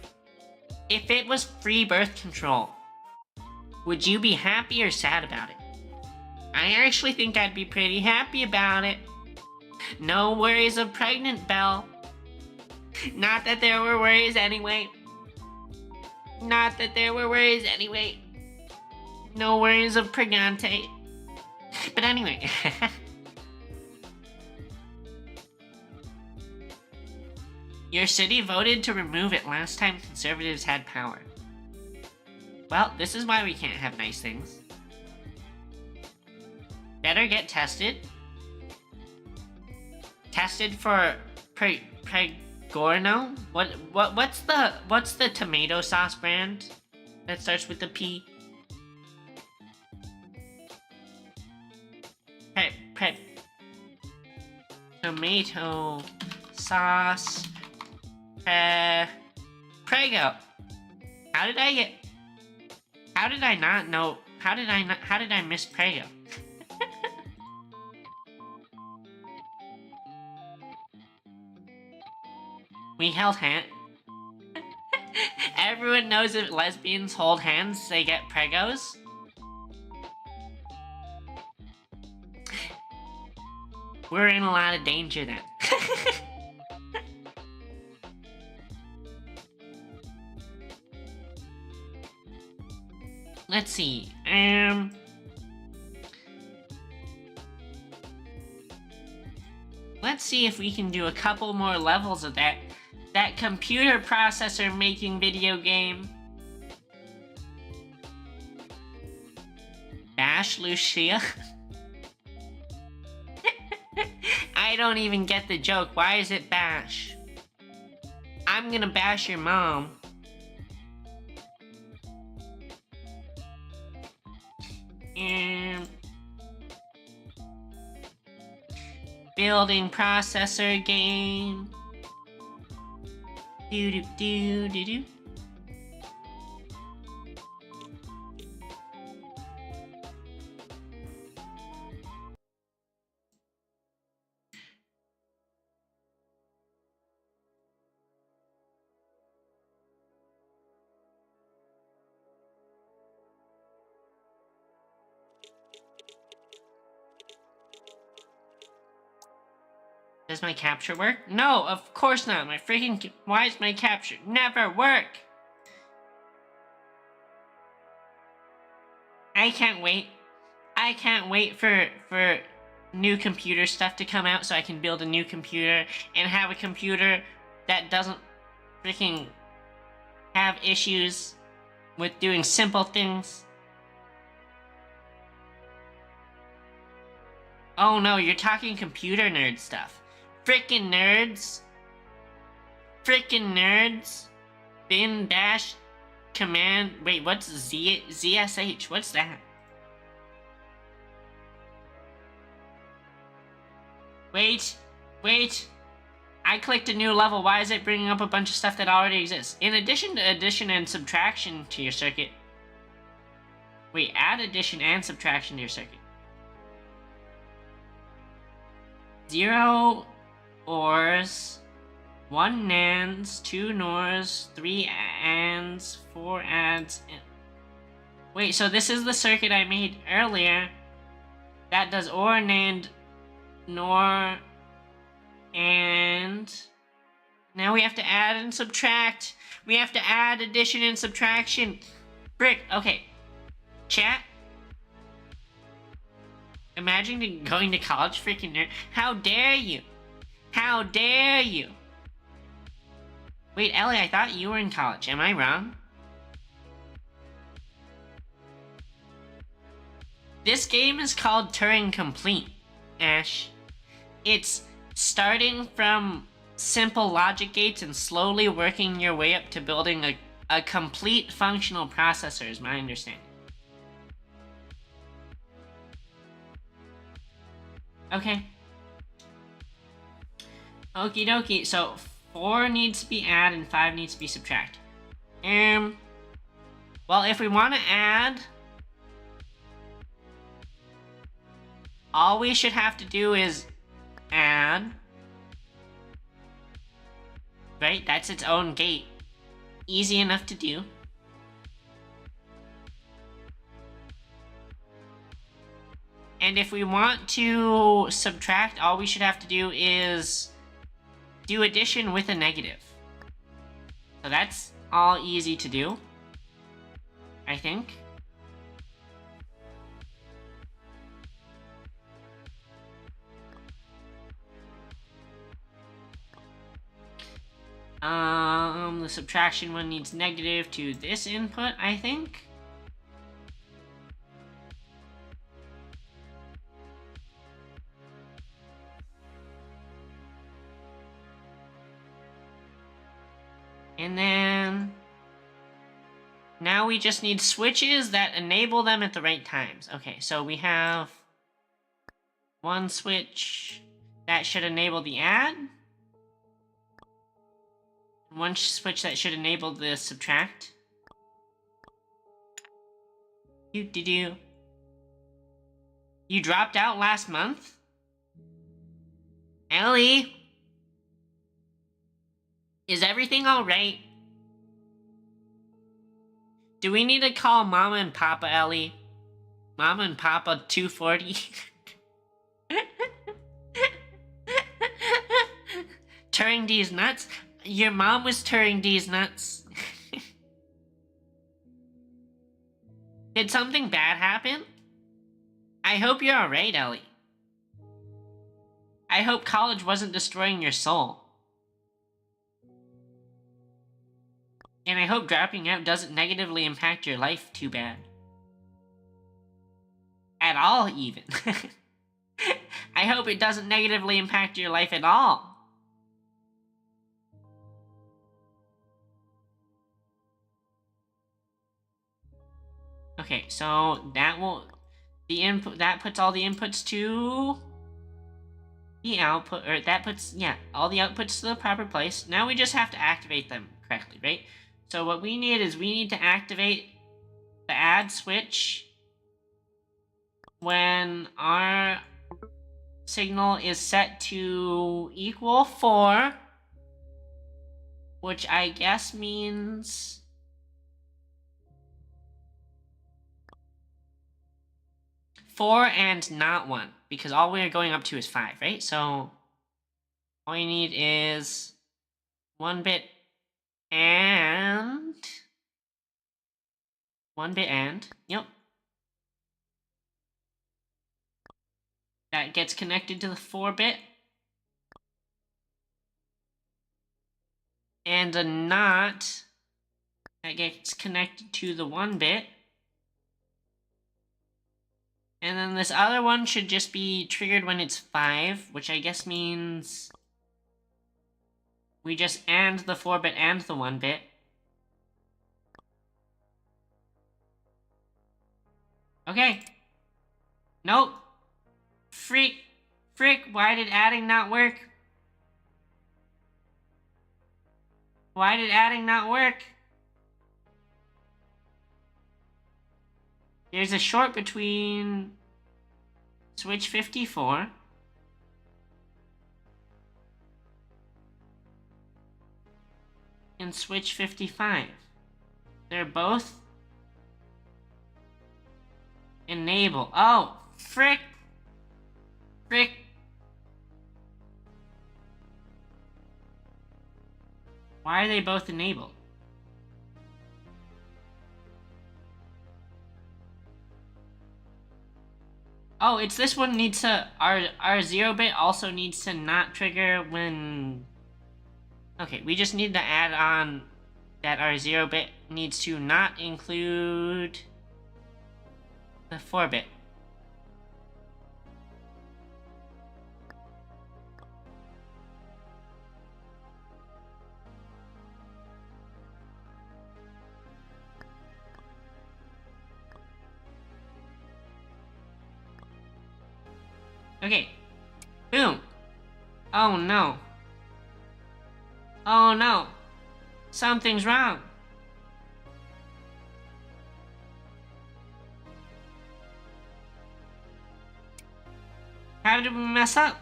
Speaker 1: If it was free birth control, would you be happy or sad about it? I actually think I'd be pretty happy about it. No worries of pregnant, Belle. Not that there were worries anyway. No worries of pregante. But anyway. Your city voted to remove it last time conservatives had power. Well, this is why we can't have nice things. Better get tested. Tested for Pregorno? What's the tomato sauce brand that starts with the P? Tomato sauce. Prego. How did I not know? How did I miss Prego? We held hands. Everyone knows if lesbians hold hands, they get pregos. We're in a lot of danger then. Let's see. Let's see if we can do a couple more levels of that computer processor making video game. Bash Lucia? I don't even get the joke. Why is it bash? I'm gonna bash your mom. Building processor game. Do do do do do. Does my capture work? No, of course not. My freaking... Why is my capture never work? I can't wait. I can't wait for new computer stuff to come out so I can build a new computer and have a computer that doesn't freaking have issues with doing simple things. Oh no, you're talking computer nerd stuff. Frickin' nerds. Frickin' nerds. Bin dash command. Wait, what's ZSH? What's that? Wait. I clicked a new level. Why is it bringing up a bunch of stuff that already exists? In addition to addition and subtraction to your circuit. Wait, add addition and subtraction to your circuit. 0 ORs, 1 NANDs, 2 NORs, 3 ANDs, 4 ADDs. Wait, so this is the circuit I made earlier that does OR, NAND, NOR, and now we have to add and subtract. We have to add addition and subtraction. Brick, okay. Chat. Imagine going to college, freaking nerd. How dare you? How dare you? Wait, Ellie, I thought you were in college. Am I wrong? This game is called Turing Complete, Ash. It's starting from simple logic gates and slowly working your way up to building a complete functional processor, is my understanding. Okay. Okie dokie, so 4 needs to be add and 5 needs to be subtract. Well, if we want to add, all we should have to do is add. Right? That's its own gate. Easy enough to do. And if we want to subtract, all we should have to do is do addition with a negative. So that's all easy to do, I think. The subtraction one needs negative to this input, I think. And then now we just need switches that enable them at the right times. Okay, so we have one switch that should enable the add. One switch that should enable the subtract. You dropped out last month? Ellie? Is everything alright? Do we need to call Mama and Papa, Ellie? Mama and Papa 240? Turing D's nuts? Your mom was Turing D's nuts. Did something bad happen? I hope you're alright, Ellie. I hope college wasn't destroying your soul. And I hope dropping out doesn't negatively impact your life too bad. At all, even. I hope it doesn't negatively impact your life at all. Okay, so that will... The input... That puts all the inputs to... the output... Or that puts... Yeah, all the outputs to the proper place. Now we just have to activate them correctly, right? So what we need is we need to activate the add switch when our signal is set to equal 4, which I guess means 4 and not 1, because all we're going up to is 5, right? So all you need is 1 bit and 1 bit and, yep. That gets connected to the 4-bit. And a not that gets connected to the 1-bit. And then this other one should just be triggered when it's 5, which I guess means we just AND the 4-bit and the 1-bit. Okay. Nope. Frick, why did adding not work? Why did adding not work? There's a short between switch 54 and switch 55. They're both enable. Oh, frick. Why are they both enabled? Oh, it's this one needs to... Our 0-bit also needs to not trigger when... Okay, we just need to add on that our 0-bit needs to not include the 4-bit. Okay. Boom. Oh no. Oh no. Something's wrong. How did we mess up?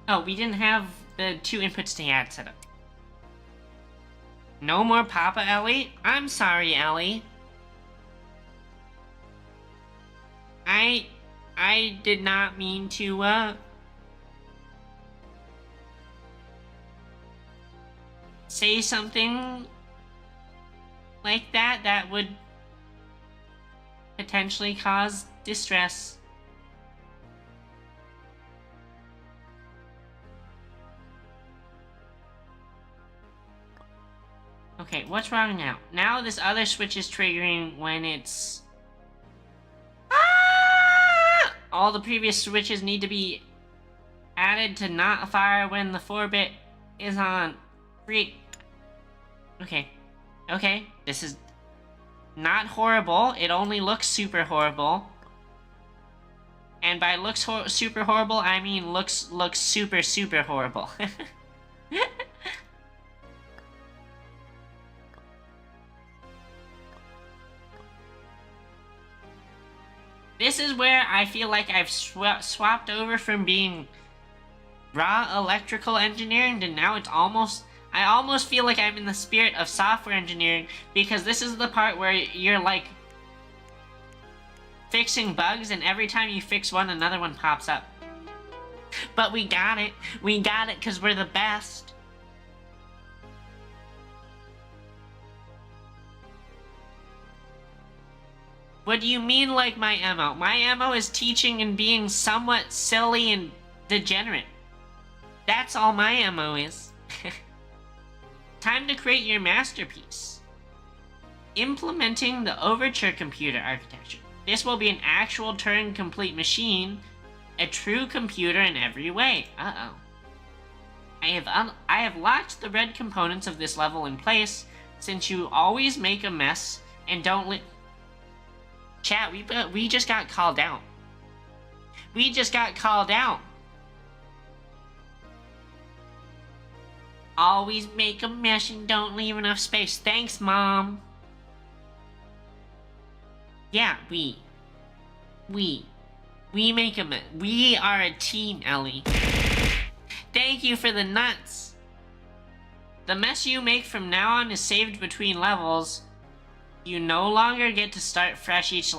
Speaker 1: Oh, we didn't have the 2 inputs to add set up. No more Papa, Ellie? I'm sorry, Ellie. I did not mean to, say something like that would potentially cause distress. Okay, what's wrong now? Now this other switch is triggering when it's... Ah! All the previous switches need to be added to not fire when the 4-bit is on. Okay. Okay, this is not horrible. It only looks super horrible. And by looks super horrible, I mean looks super horrible. This is where I feel like I've swapped over from being raw electrical engineering to now it's almost... I almost feel like I'm in the spirit of software engineering, because this is the part where you're like fixing bugs, and every time you fix one, another one pops up. But we got it. We got it because we're the best. What do you mean, like my MO? My MO is teaching and being somewhat silly and degenerate. That's all my MO is. Time to create your masterpiece. Implementing the Overture computer architecture. This will be an actual Turing-complete machine, a true computer in every way. Uh-oh. I have locked the red components of this level in place, since you always make a mess and don't Chat, we just got called out. We just got called out. Always make a mess and don't leave enough space. Thanks, Mom. Yeah, we make a mess. We are a team, Ellie. Thank you for the nuts. The mess you make from now on is saved between levels. You no longer get to start fresh each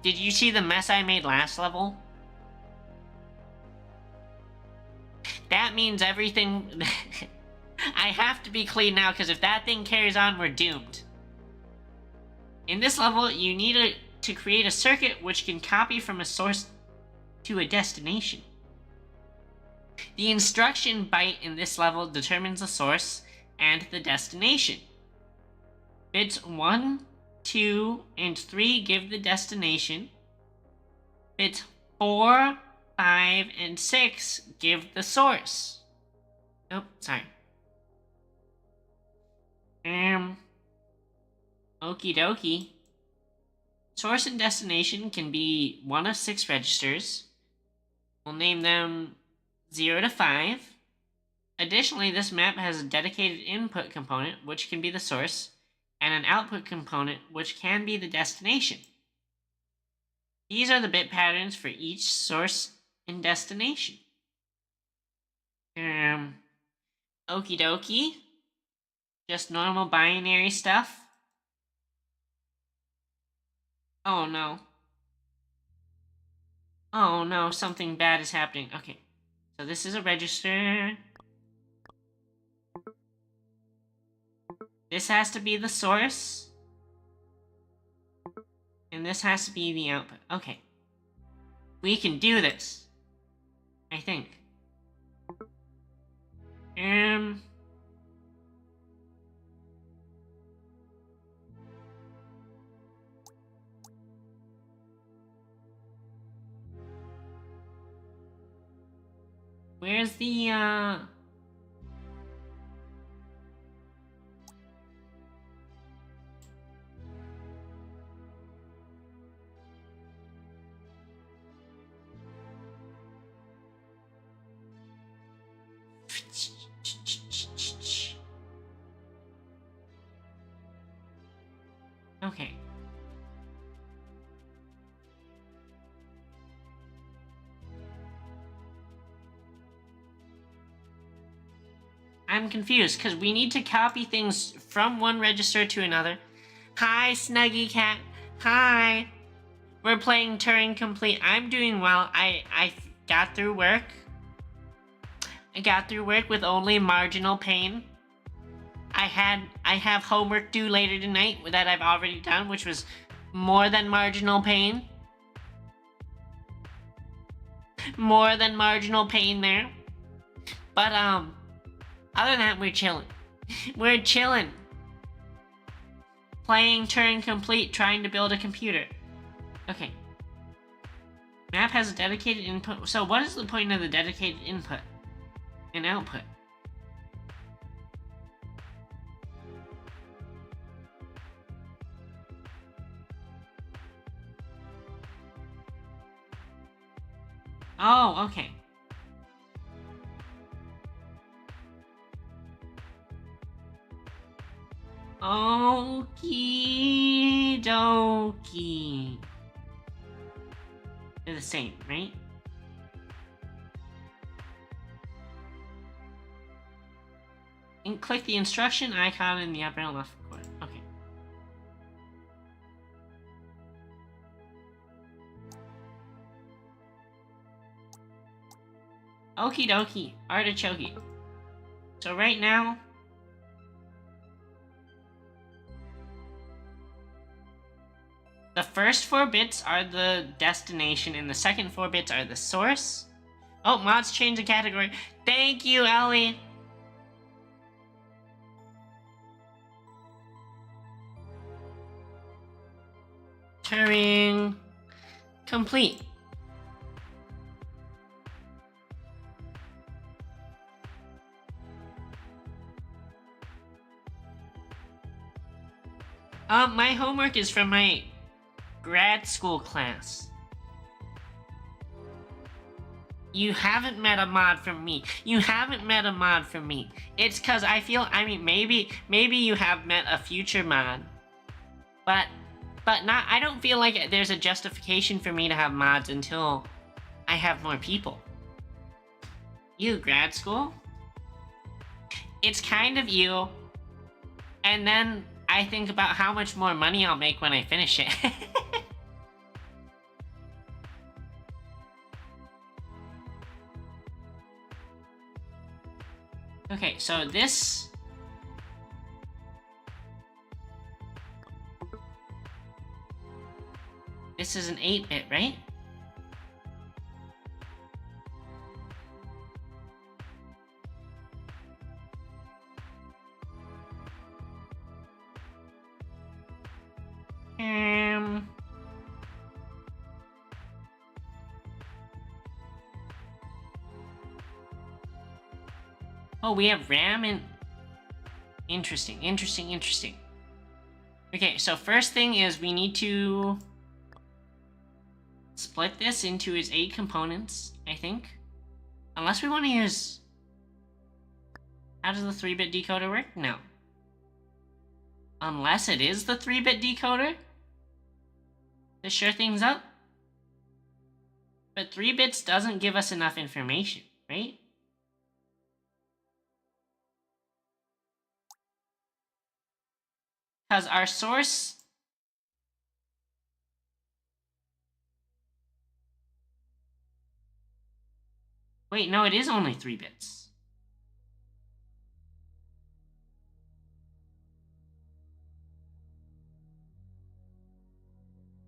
Speaker 1: Did you see the mess I made last level? That means everything... I have to be clean now, because if that thing carries on, we're doomed. In this level, you need to create a circuit which can copy from a source to a destination. The instruction byte in this level determines the source and the destination. Bits 1, 2, and 3 give the destination. Bits 4, 5, and 6 give the source. Oh, sorry. Okie dokie. Source and destination can be one of 6 registers. We'll name them 0 to 5. Additionally, this map has a dedicated input component, which can be the source, and an output component, which can be the destination. These are the bit patterns for each source and destination. Okie dokie. Just normal binary stuff. Oh no. Oh no, something bad is happening. Okay, so this is a register. This has to be the source. And this has to be the output. Okay. We can do this. I think. Where's the, Okay. I'm confused, because we need to copy things from one register to another. Hi, Snuggy Cat. Hi. We're playing Turing Complete. I'm doing well. I got through work. I got through work with only marginal pain. I have homework due later tonight that I've already done, which was more than marginal pain. More than marginal pain there. But, other than that, we're chilling. We're chilling. Playing turn complete, trying to build a computer. Okay. Map has a dedicated input. So what is the point of the dedicated input and output? Oh, okay. Okie dokie. They're the same, right? And click the instruction icon in the upper left corner. Okay. Okie dokie. Artichoke. So right now, the first 4 bits are the destination, and the second 4 bits are the source. Oh, mods change the category. Thank you, Ellie. Turing complete. My homework is from my grad school class. You haven't met a mod from me. You haven't met a mod from me. It's cause I feel, maybe you have met a future mod. But not, I don't feel like there's a justification for me to have mods until I have more people. You, grad school? It's kind of you. And then I think about how much more money I'll make when I finish it. Okay, so this... This is an 8-bit, right? Oh, we have RAM and... Interesting. Okay, so first thing is we need to split this into its 8 components, I think. Unless we want to use... How does the 3-bit decoder work? No. Unless it is the 3-bit decoder to sure things up. But 3 bits doesn't give us enough information, right? Because our source... Wait, no, it is only 3 bits.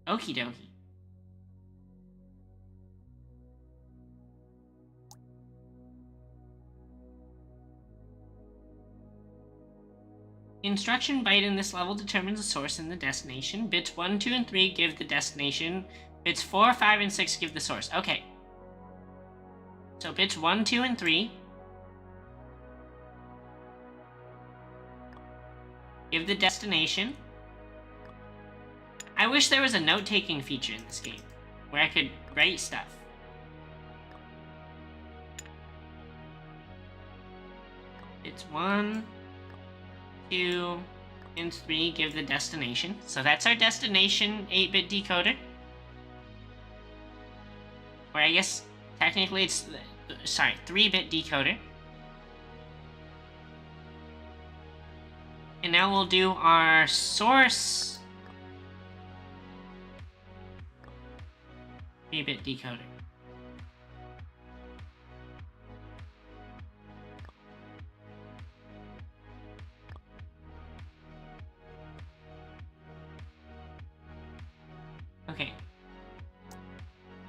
Speaker 1: Okie dokie. The instruction byte in this level determines the source and the destination. Bits 1, 2, and 3 give the destination. Bits 4, 5, and 6 give the source. Okay. So bits 1, 2, and 3 give the destination. I wish there was a note-taking feature in this game where I could write stuff. Bits 1, 2, and 3 give the destination. So that's our destination 8-bit decoder. Or I guess technically it's, 3-bit decoder. And now we'll do our source 3-bit decoder. Okay.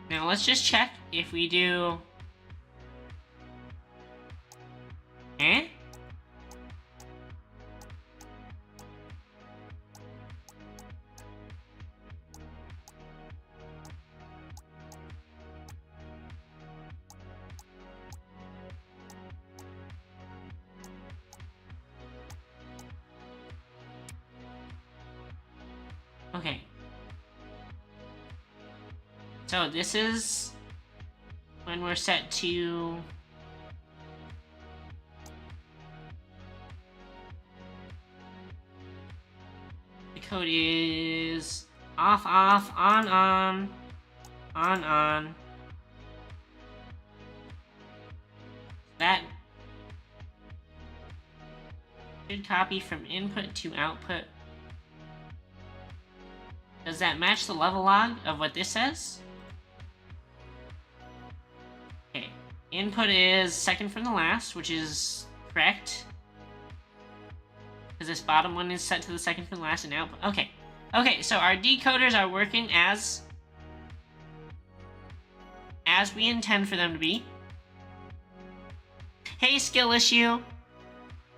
Speaker 1: Now let's just check if we do... Okay. So this is when we're set to... The code is off, off, on, on, on, on. That should copy from input to output. Does that match the level log of what this says? Okay. Input is second from the last, which is correct. Because this bottom one is set to the second from the last and output. Okay. Okay, so our decoders are working as we intend for them to be. Hey, skill issue.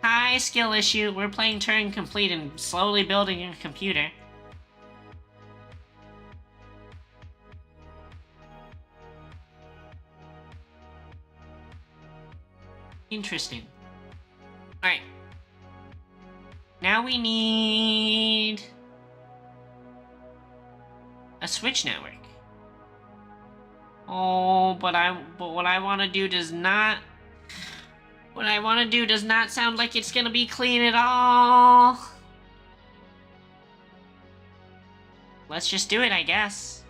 Speaker 1: Hi, skill issue. We're playing Turing Complete and slowly building a computer. Interesting. Alright. Now we need a switch network. Oh, but what I want to do does not... What I want to do does not sound like it's gonna be clean at all. Let's just do it, I guess.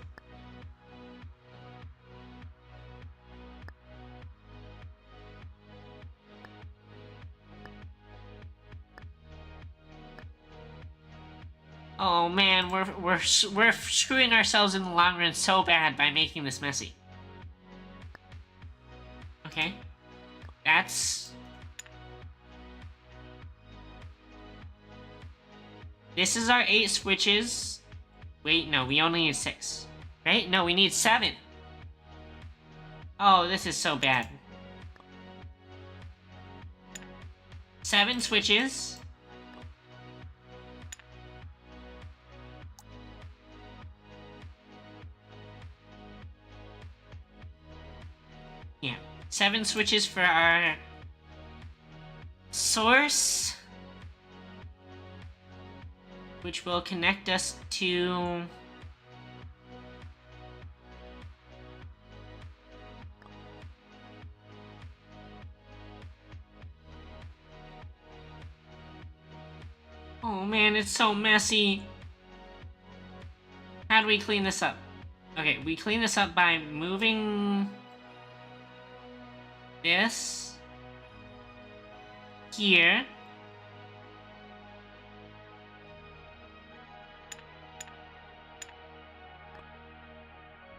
Speaker 1: Oh man, we're screwing ourselves in the long run so bad by making this messy. Okay. That's... This is our 8 switches. Wait, no, we only need 6. Right? No, we need 7. Oh, this is so bad. 7 switches. Yeah. 7 switches for our source, which will connect us to oh man, it's so messy. How do we clean this up? Okay, we clean this up by moving this here.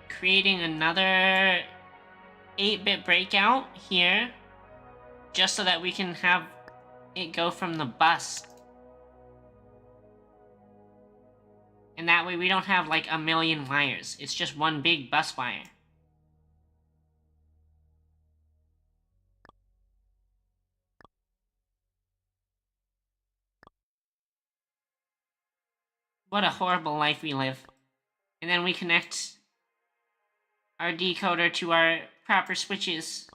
Speaker 1: Creating another 8-bit breakout here, just so that we can have it go from the bus. And that way we don't have like a million wires. It's just one big bus wire. What a horrible life we live. And then we connect our decoder to our proper switches.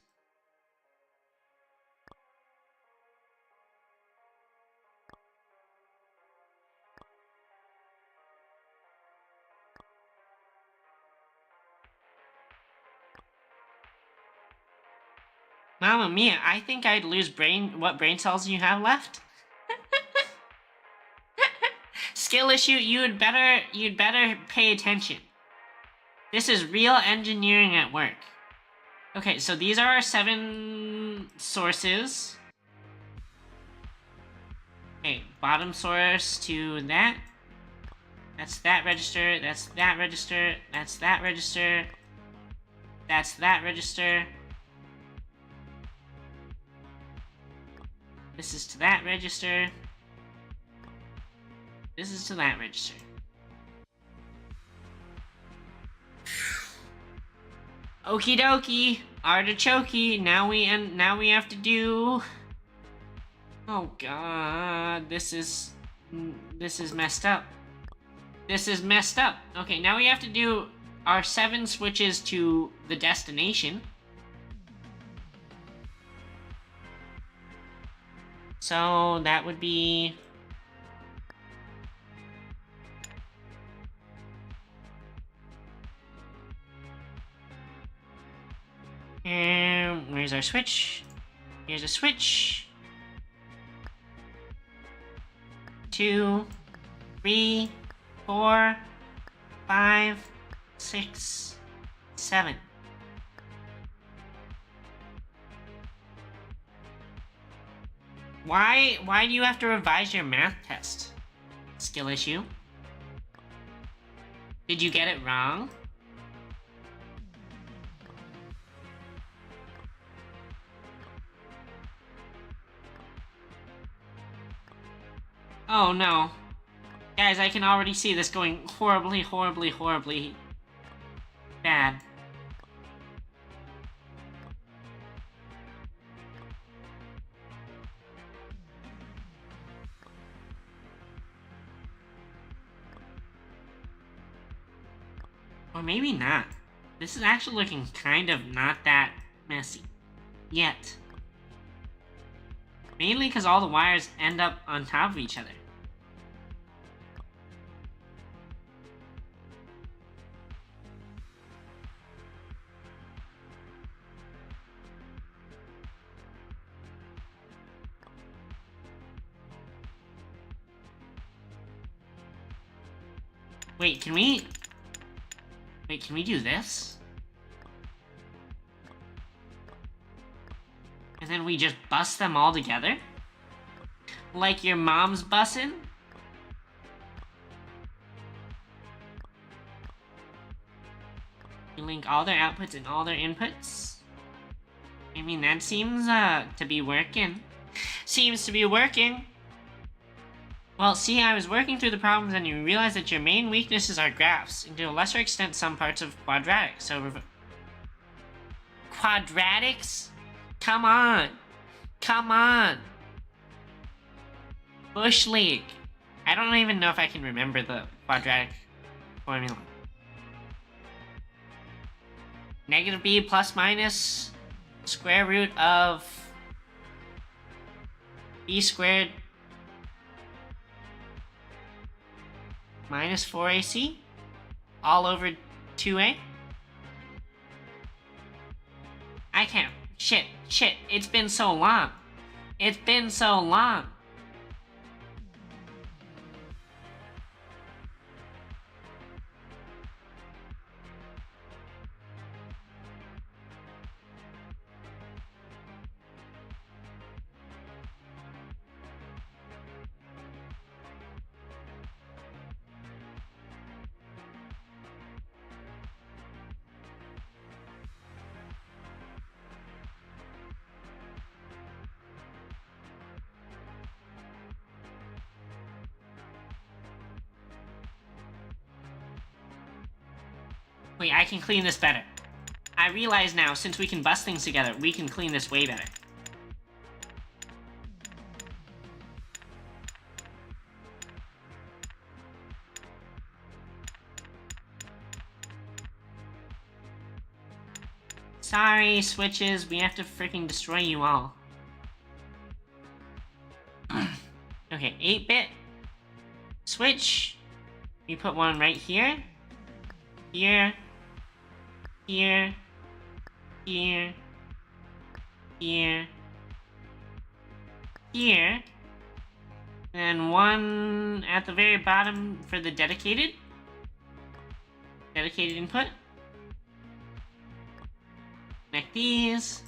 Speaker 1: Mamma mia, I think I'd lose what brain cells you have left. Skill issue, you'd better pay attention. This is real engineering at work. Okay, so these are our 7 sources. Okay, bottom source to that. That's that register, that's that register, that's that register, that's that register. This is to that register. This is to that register. Okie dokie, artichoke. Now we have to do. Oh god, this is messed up. This is messed up. Okay, now we have to do our 7 switches to the destination. So that would be And where's our switch? Here's a switch. 2, 3, 4, 5, 6, 7. Why do you have to revise your math test? Skill issue? Did you get it wrong? Oh no. Guys, I can already see this going horribly, horribly, horribly bad. Or maybe not. This is actually looking kind of not that messy. Yet. Mainly because all the wires end up on top of each other. Wait, can we do this? And then we just bust them all together? Like your mom's bussin'? You link all their outputs and all their inputs? I mean, that seems, to be working. Seems to be working. Well, see, I was working through the problems and you realize that your main weaknesses are graphs, and to a lesser extent some parts of quadratics, so quadratics? Come on! Come on! Bush League! I don't even know if I can remember the quadratic formula. Negative b plus minus square root of b squared minus 4ac all over 2a? I can't. Shit. It's been so long. It's been so long. Wait, I can clean this better. I realize now, since we can bust things together, we can clean this way better. Sorry, switches, we have to freaking destroy you all. Okay, 8-bit. Switch. We put one right here. Here. Here. Here. Here. Here. And one at the very bottom for the dedicated. Dedicated input. Connect these.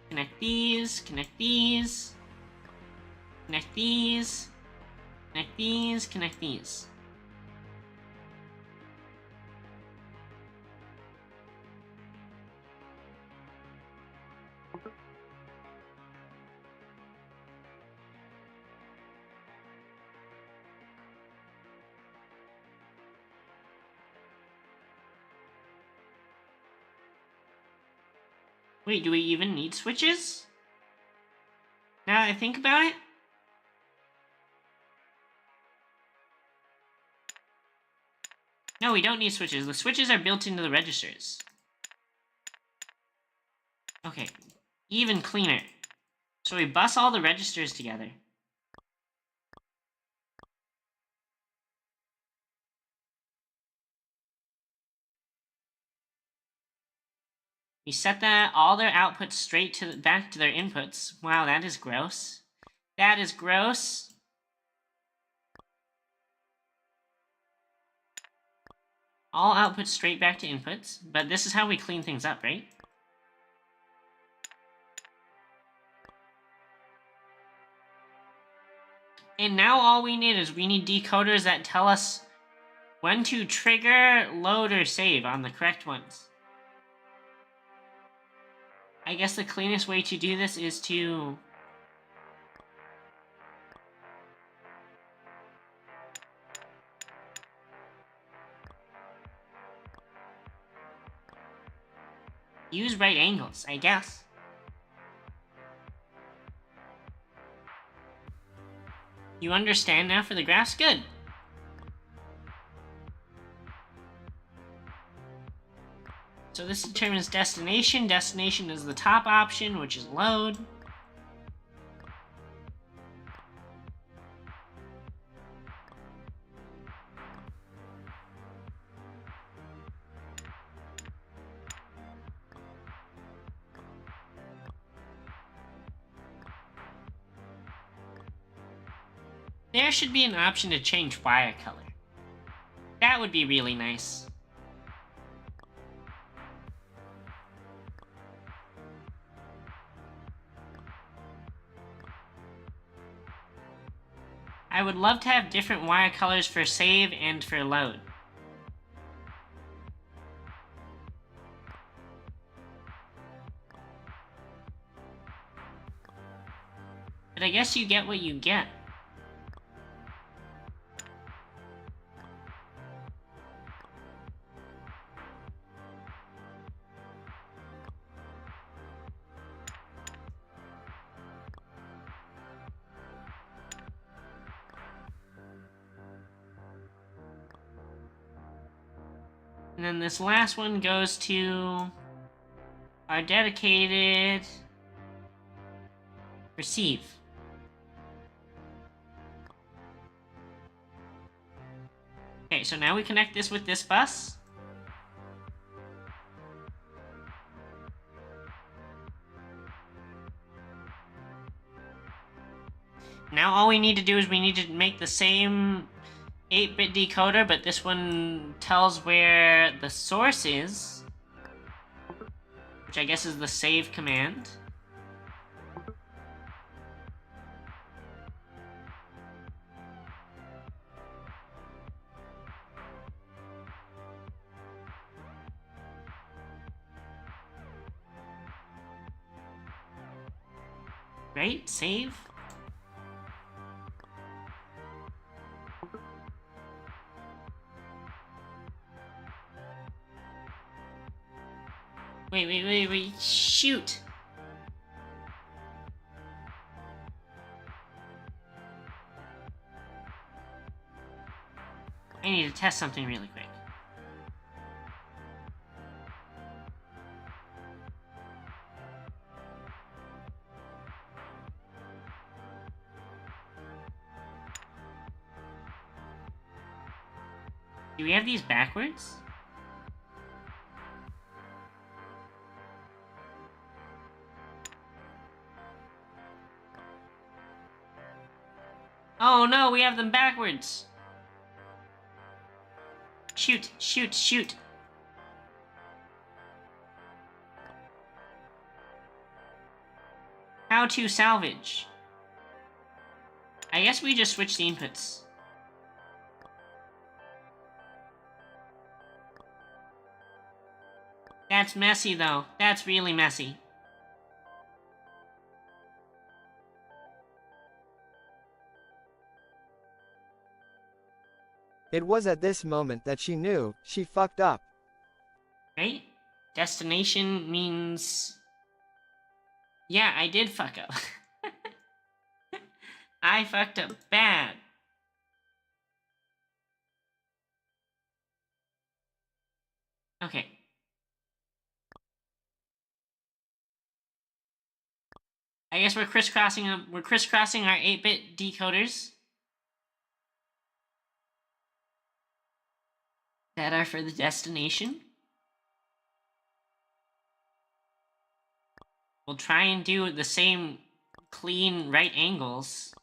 Speaker 1: Connect these. Connect these. Connect these. Connect these. Connect these. Wait, do we even need switches? Now that I think about it? No, we don't need switches. The switches are built into the registers. Okay, even cleaner. So we bus all the registers together. We set all their outputs straight back to their inputs. Wow, that is gross. That is gross. All outputs straight back to inputs, but this is how we clean things up, right? And now all we need is decoders that tell us when to trigger, load, or save on the correct ones. I guess the cleanest way to do this is to... use right angles, I guess. You understand now for the graphs? Good. So this determines destination. Destination is the top option, which is load. There should be an option to change wire color. That would be really nice. I would love to have different wire colors for save and for load. But I guess you get what you get. And then this last one goes to our dedicated receive. Okay, so now we connect this with this bus. Now all we need to do is we need to make the same 8-bit decoder, but this one tells where the source is, which I guess is the save command. Right? Save? Wait, shoot! I need to test something really quick. Do we have these backwards? Oh no, we have them backwards! Shoot, shoot, shoot! How to salvage? I guess we just switch the inputs. That's messy though. That's really messy.
Speaker 2: It was at this moment that she knew she fucked up.
Speaker 1: Right? Destination means... Yeah, I did fuck up. I fucked up bad. Okay. I guess we're crisscrossing our 8-bit decoders that are for the destination. We'll try and do the same clean right angles.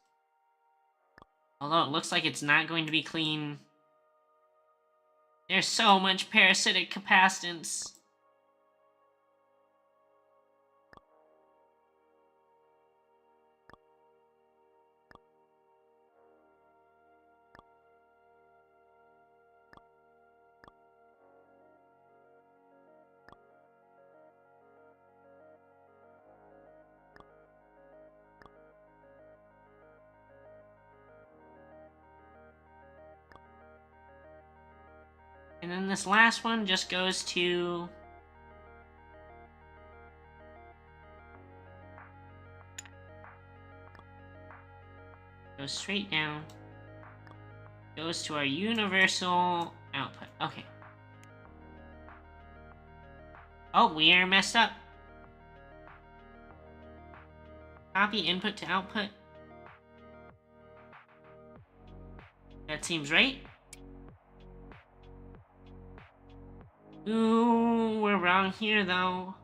Speaker 1: Although it looks like it's not going to be clean. There's so much parasitic capacitance. And then this last one just goes to... goes straight down. Goes to our universal output. Okay. Oh, we are messed up. Copy input to output. That seems right. Ooh, we're wrong here though.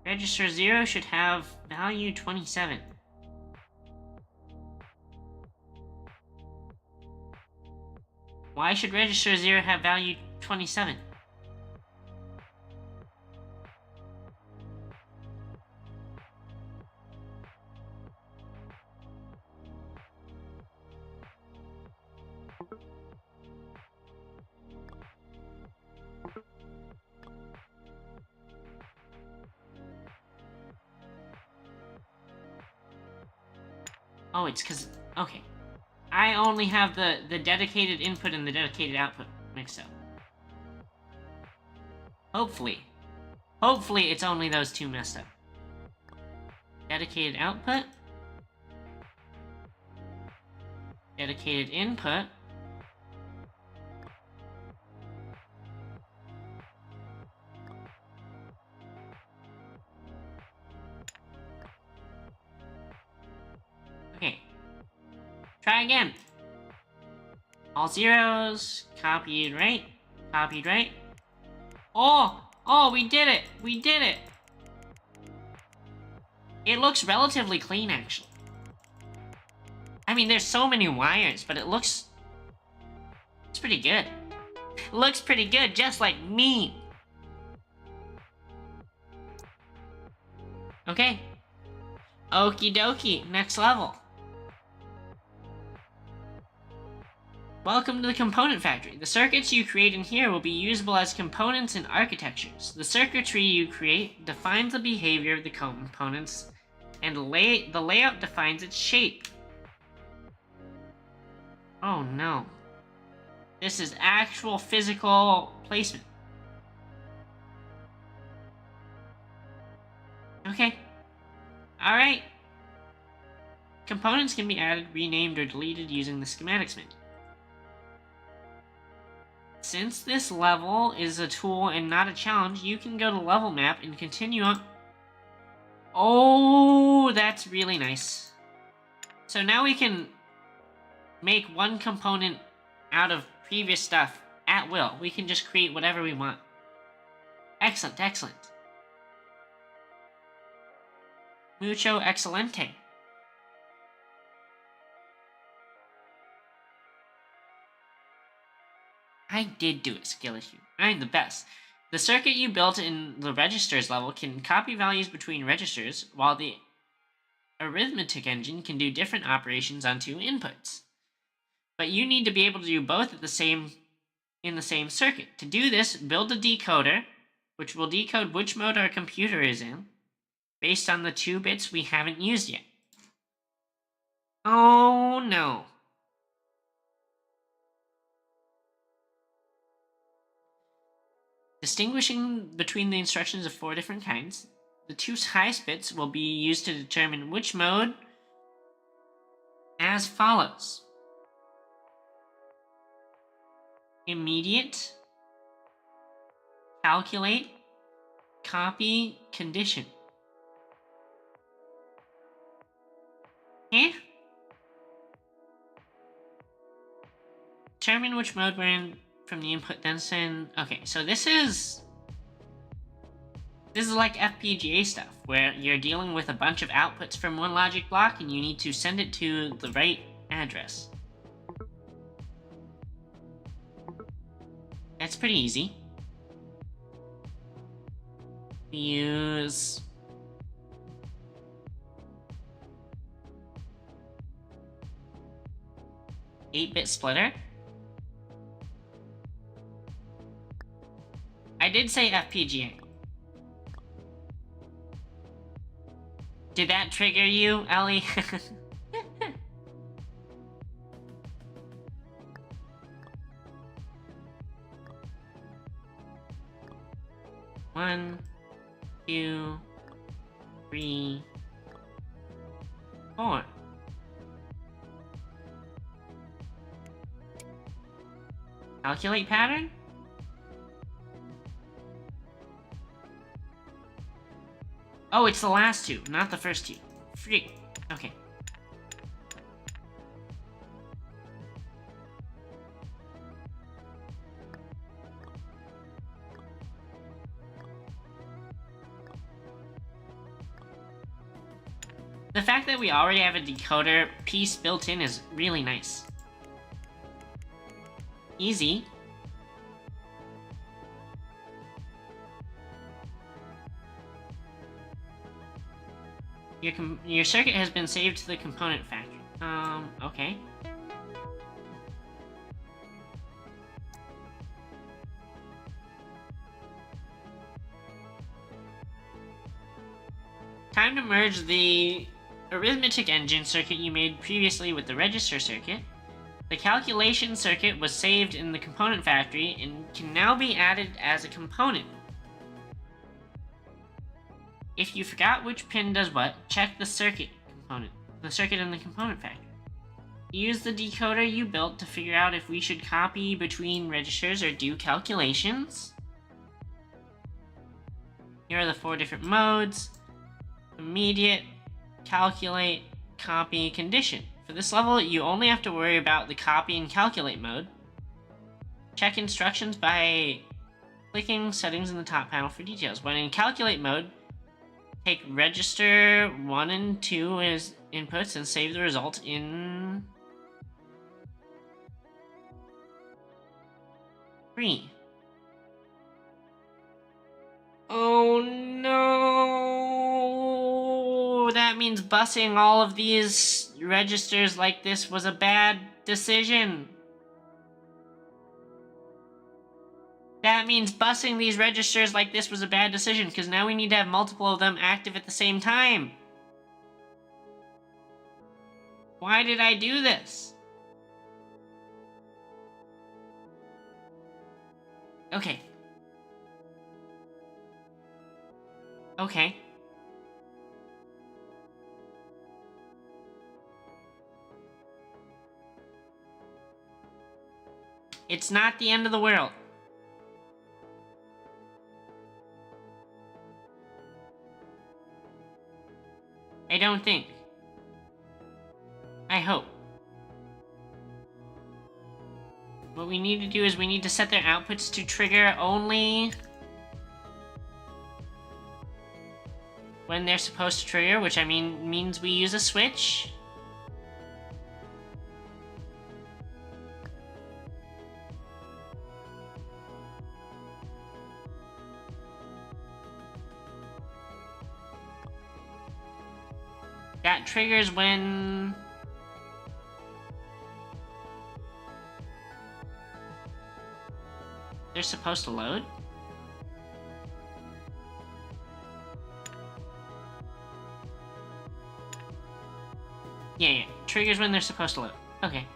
Speaker 1: Register 0 should have value 27. Why should register 0 have value 27? Oh, it's because... okay. I only have the dedicated input and the dedicated output mixed up. Hopefully. Hopefully it's only those two messed up. Dedicated output. Dedicated input. Okay. Try again. All zeros. Copied right. Copied right. Oh! Oh, we did it! We did it! It looks relatively clean, actually. I mean, there's so many wires, but it looks... it's pretty good. It looks pretty good, just like me. Okay. Okie dokie, next level. Welcome to the component factory. The circuits you create in here will be usable as components in architectures. The circuitry you create defines the behavior of the components, and the layout defines its shape. Oh no. This is actual physical placement. Okay. Alright. Components can be added, renamed, or deleted using the schematics menu. Since this level is a tool and not a challenge, you can go to level map and continue on. Oh, that's really nice. So now we can make one component out of previous stuff at will. We can just create whatever we want. Excellent, excellent. Mucho excelente. I did do it, skill issue. I'm the best. The circuit you built in the registers level can copy values between registers, while the arithmetic engine can do different operations on two inputs. But you need to be able to do both at in the same circuit. To do this, build a decoder, which will decode which mode our computer is in, based on the 2 bits we haven't used yet. Oh no. Distinguishing between the instructions of 4 different kinds, the 2 highest bits will be used to determine which mode as follows. Immediate, calculate, copy, condition. Eh? Determine which mode we're in from the input, then send... okay, so this is... This is like FPGA stuff, where you're dealing with a bunch of outputs from one logic block and you need to send it to the right address. That's pretty easy. We use... 8-bit splitter. I did say FPGA. Did that trigger you, Ellie? One, two, three, four. Calculate pattern? Oh, it's the last two, not the first two. Freak. Okay. The fact that we already have a decoder piece built in is really nice. Easy. Your circuit has been saved to the component factory. Okay. Time to merge the arithmetic engine circuit you made previously with the register circuit. The calculation circuit was saved in the component factory and can now be added as a component. If you forgot which pin does what, check the circuit in the component factory. Use the decoder you built to figure out if we should copy between registers or do calculations. Here are the 4 different modes: immediate, calculate, copy, condition. For this level, you only have to worry about the copy and calculate mode. Check instructions by clicking settings in the top panel for details. When in calculate mode, take register 1 and 2 as inputs and save the result in 3. Oh no! That means busing all of these registers like this was a bad decision. That means busing these registers like this was a bad decision, because now we need to have multiple of them active at the same time. Why did I do this? Okay. Okay. It's not the end of the world. I don't think. I hope. What we need to do is we need to set their outputs to trigger only when they're supposed to trigger, which means we use a switch. That triggers when they're supposed to load. Yeah. Triggers when they're supposed to load. Okay.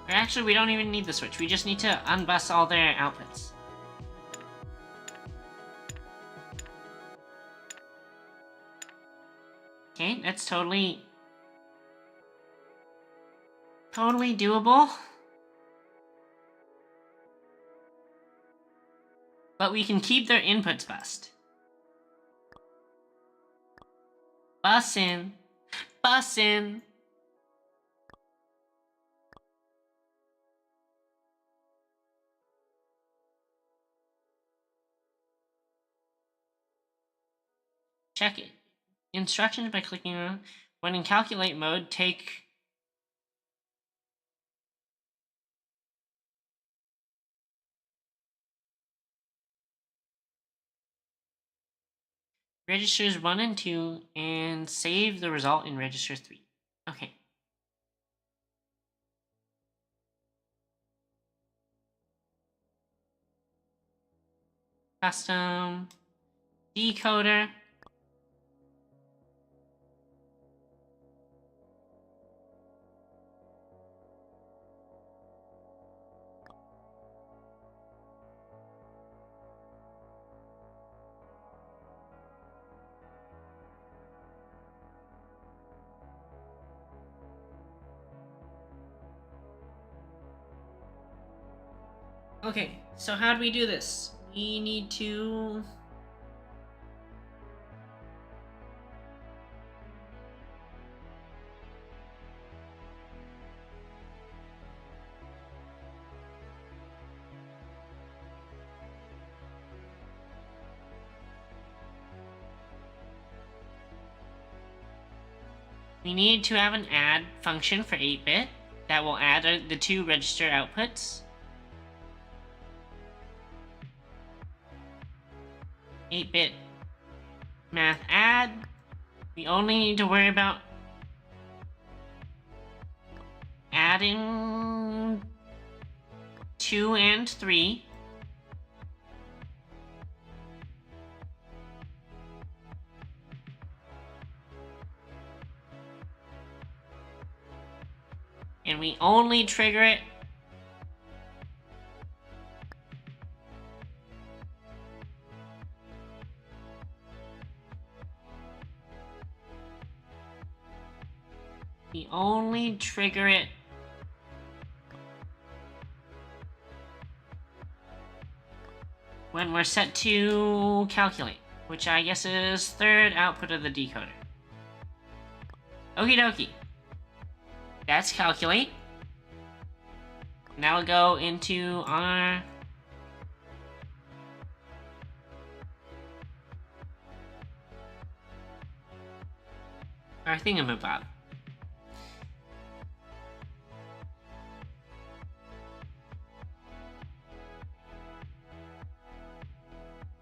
Speaker 1: Or actually, we don't even need the switch. We just need to unbus all their outputs. Okay, that's totally doable. But we can keep their inputs bused. Bus in. bussin'. Check it. Instructions by clicking on. When in calculate mode, take registers 1 and 2 and save the result in register 3. Okay. Custom decoder. Okay, so how do we do this? We need to... We need to have an add function for 8-bit that will add the 2 register outputs. 8-bit math add. We only need to worry about adding 2 and 3. And we only trigger it when we're set to calculate, which I guess is third output of the decoder. Okie dokie. That's calculate. Now we'll go into our thingamabob.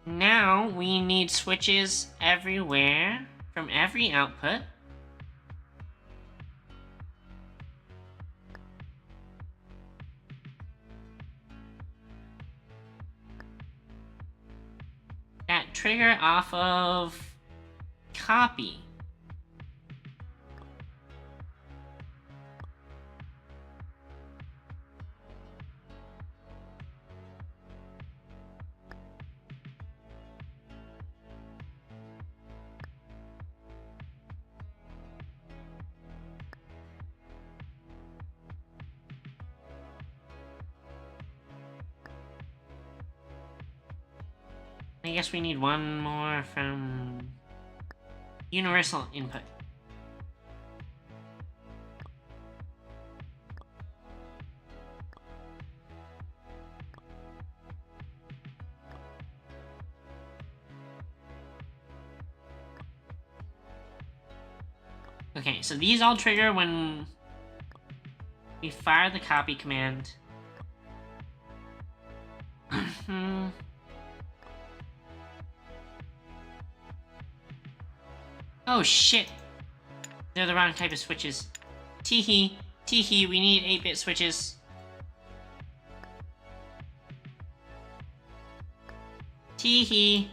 Speaker 1: Now we need switches everywhere from every output. That trigger off of copy. I guess we need one more from universal input. Okay, so these all trigger when we fire the copy command. Oh shit! They're the wrong type of switches. Teehee, teehee, we need 8-bit switches. Teehee.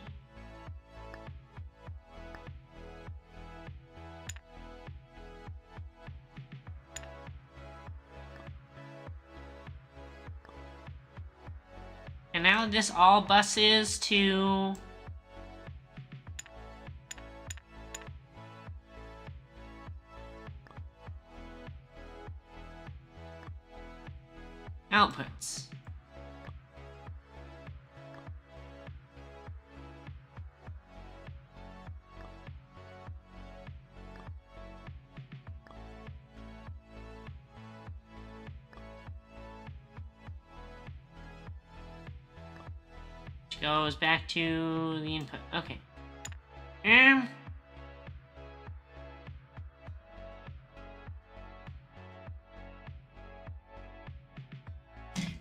Speaker 1: And now this all buses to outputs. Which goes back to the input. Okay.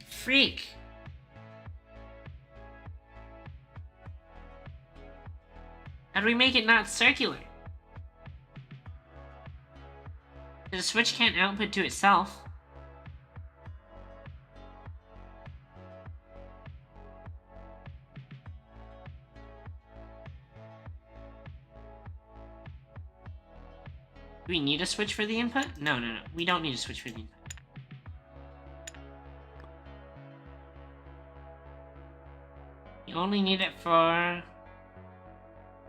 Speaker 1: Freak. How do we make it not circular? The switch can't output to itself. Do we need a switch for the input? No. We don't need a switch for the input. You only need it for...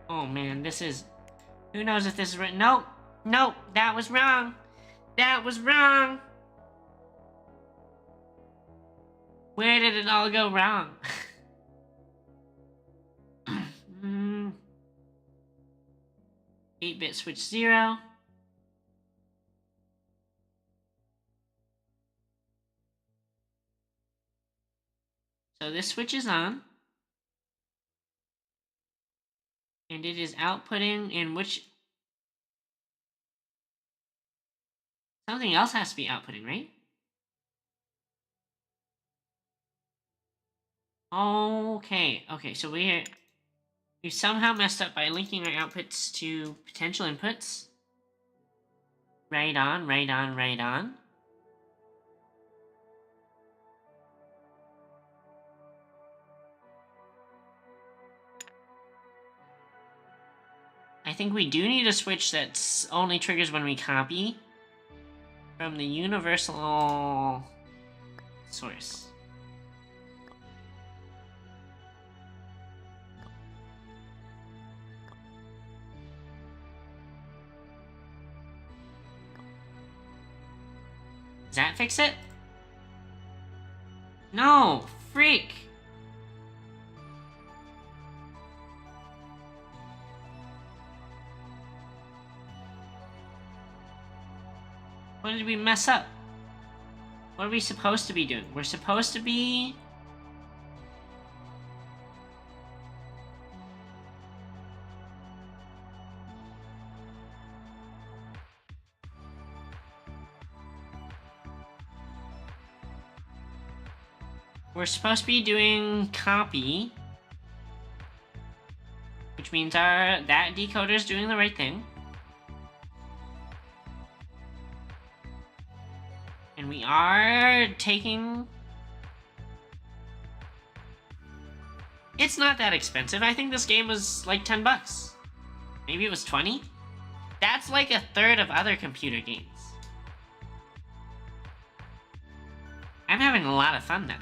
Speaker 1: Oh man, this is... Who knows if this is right? Nope! Nope! That was wrong! That was wrong! Where did it all go wrong? 8-bit switch 0. So this switch is on. And it is outputting in which... Something else has to be outputting, right? Okay, so we somehow messed up by linking our outputs to potential inputs. Right on. I think we do need a switch that's only triggers when we copy from the universal source. Does that fix it? No! Freak! What did we mess up? What are we supposed to be doing? We're supposed to be... We're supposed to be doing copy, which means that decoder is doing the right thing. And we are taking... It's not that expensive. I think this game was like $10. Maybe it was 20? That's like a third of other computer games. I'm having a lot of fun then.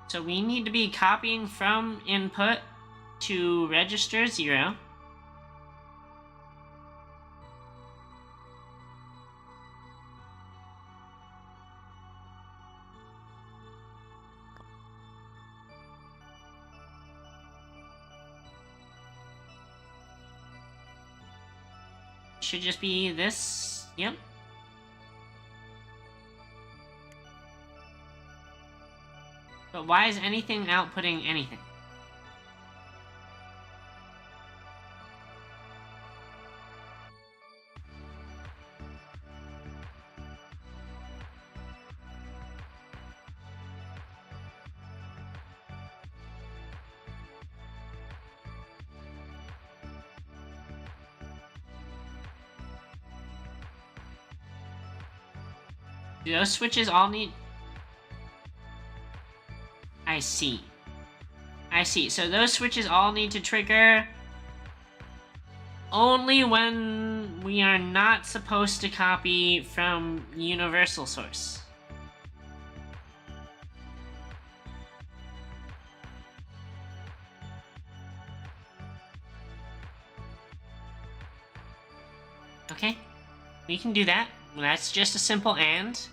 Speaker 1: So we need to be copying from input to register 0. Should just be this, yep. But why is anything outputting anything? Do those switches all need... I see. So those switches all need to trigger only when we are not supposed to copy from universal source. Okay, we can do that. That's just a simple AND.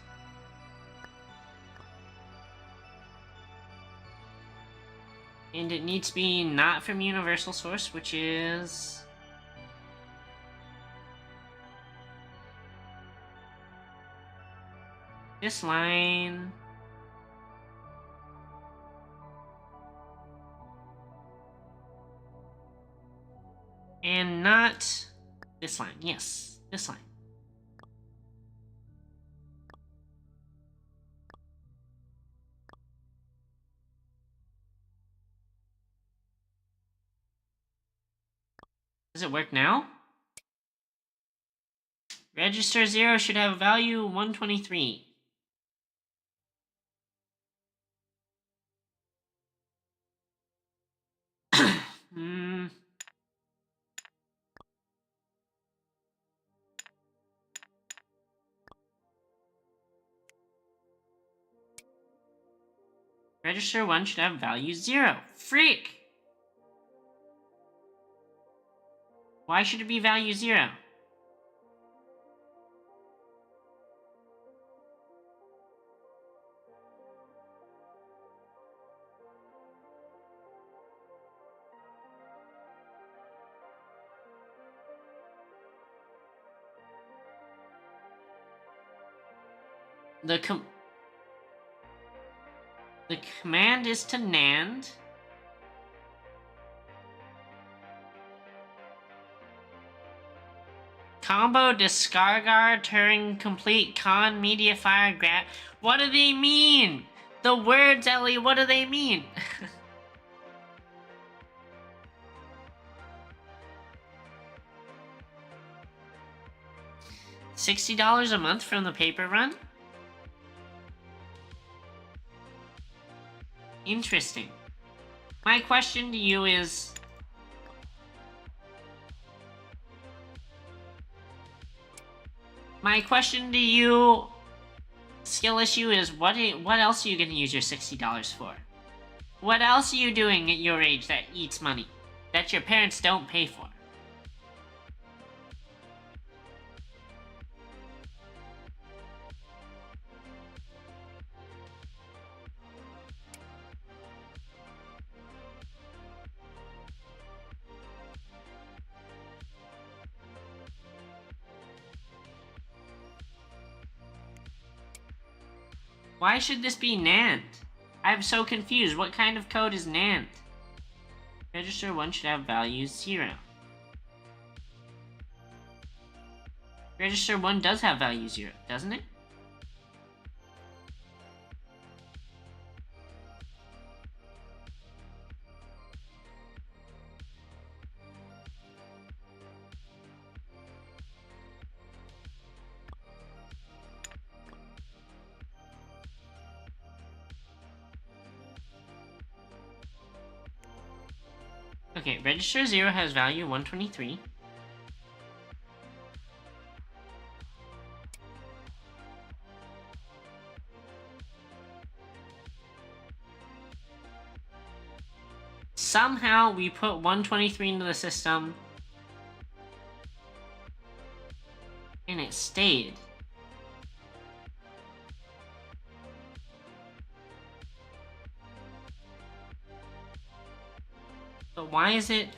Speaker 1: And it needs to be not from Universal Source, which is... this line. And not this line. Yes, this line. Does it work now? Register 0 should have value 123. Register 1 should have value 0. Freak! Why should it be value 0? The command is to NAND. Combo Discargar Turing Complete Con Mediafire Grab. What do they mean? The words, Ellie, what do they mean? $60 a month from the paper run? Interesting. My question to you is... Skill Issue, is what else are you gonna use your $60 for? What else are you doing at your age that eats money? That your parents don't pay for? Why should this be NAND? I'm so confused. What kind of code is NAND? Register 1 should have value 0. Register 1 does have value 0, doesn't it? Okay, register 0 has value 123. Somehow we put 123 into the system and it stayed. But why is it...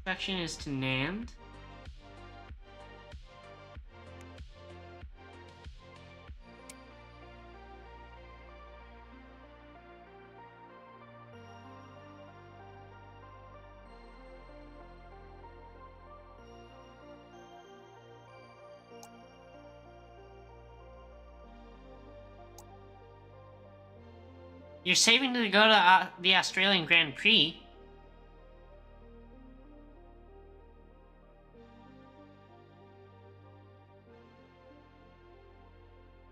Speaker 1: Section is to NAND. You're saving to go to the Australian Grand Prix.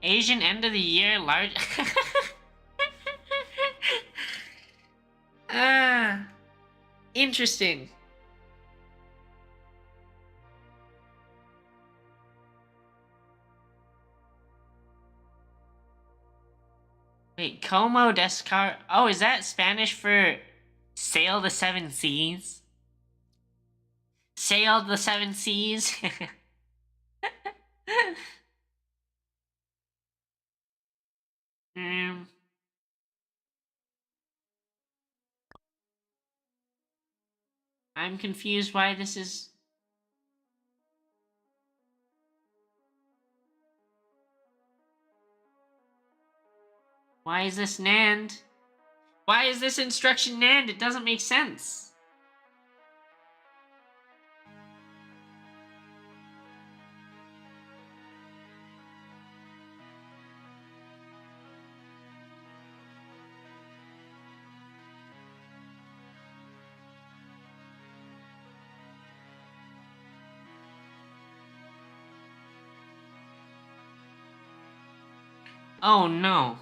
Speaker 1: Asian end of the year large... Interesting. Wait, Como Descar... Oh, is that Spanish for sail the seven seas? Sail the seven seas? Um. I'm confused why this is... Why is this NAND? Why is this instruction NAND? It doesn't make sense. Oh no.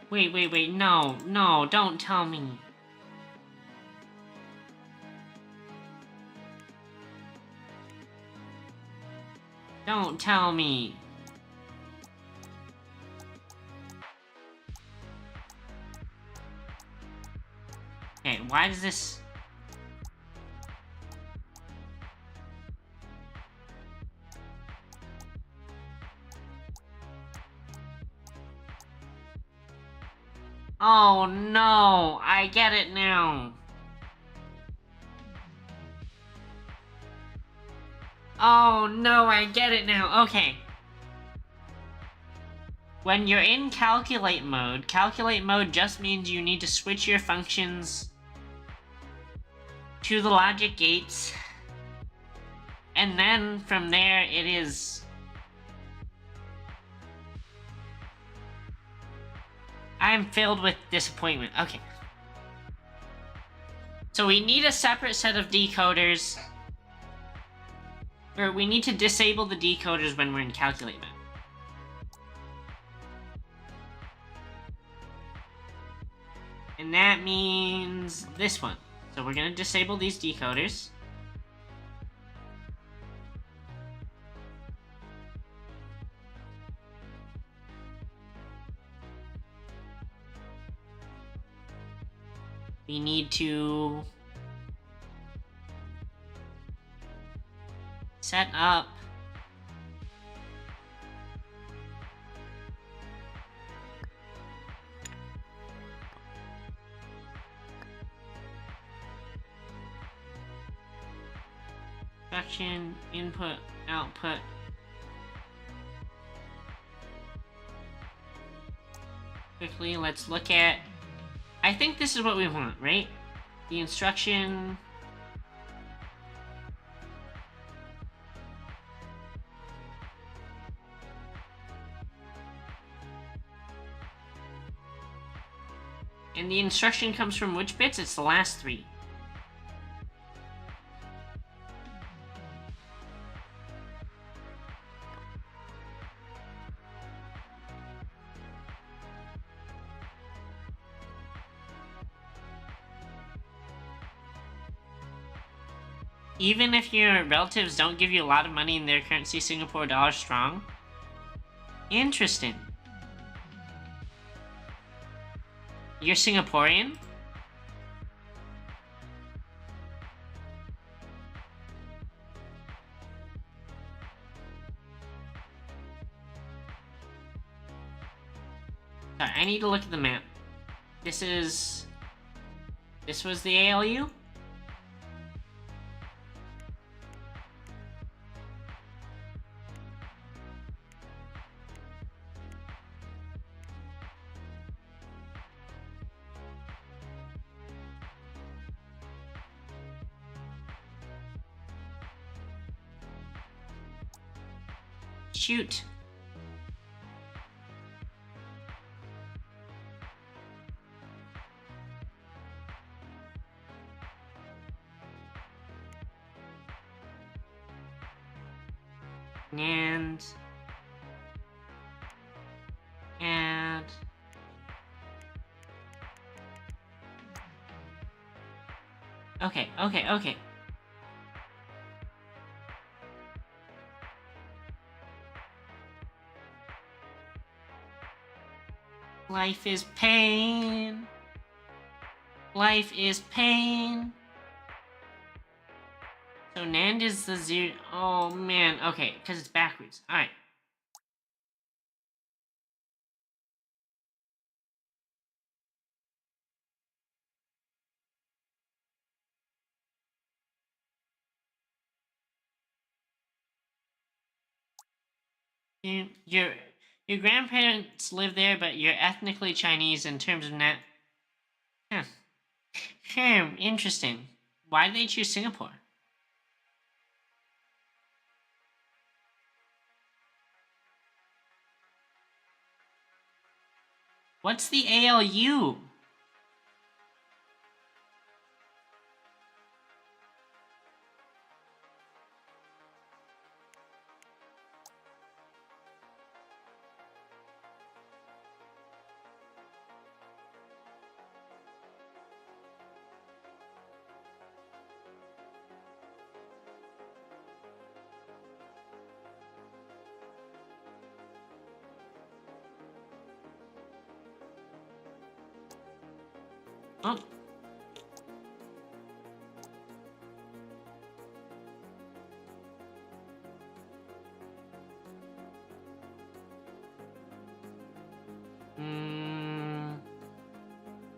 Speaker 1: Wait, no, don't tell me. Don't tell me. Okay, why does this... Oh no, I get it now. Oh no, I get it now. Okay. When you're in calculate mode just means you need to switch your functions to the logic gates. And then from there it is... I'm filled with disappointment. Okay. So we need a separate set of decoders. Or we need to disable the decoders when we're in calculate mode. And that means this one. So we're gonna disable these decoders. We need to set up instruction, input, output. Quickly, let's look at... I think this is what we want, right? The instruction... And the instruction comes from which bits? It's the last three. Even if your relatives don't give you a lot of money in their currency, Singapore dollar strong? Interesting. You're Singaporean? Sorry, I need to look at the map. This was the ALU? Shoot. And add okay. Life is pain. Life is pain. So NAND is the 0. Oh man, okay, because it's backwards. Alright. Your grandparents live there, but you're ethnically Chinese in terms of net. Huh. Interesting. Why did they choose Singapore? What's the ALU? Oh.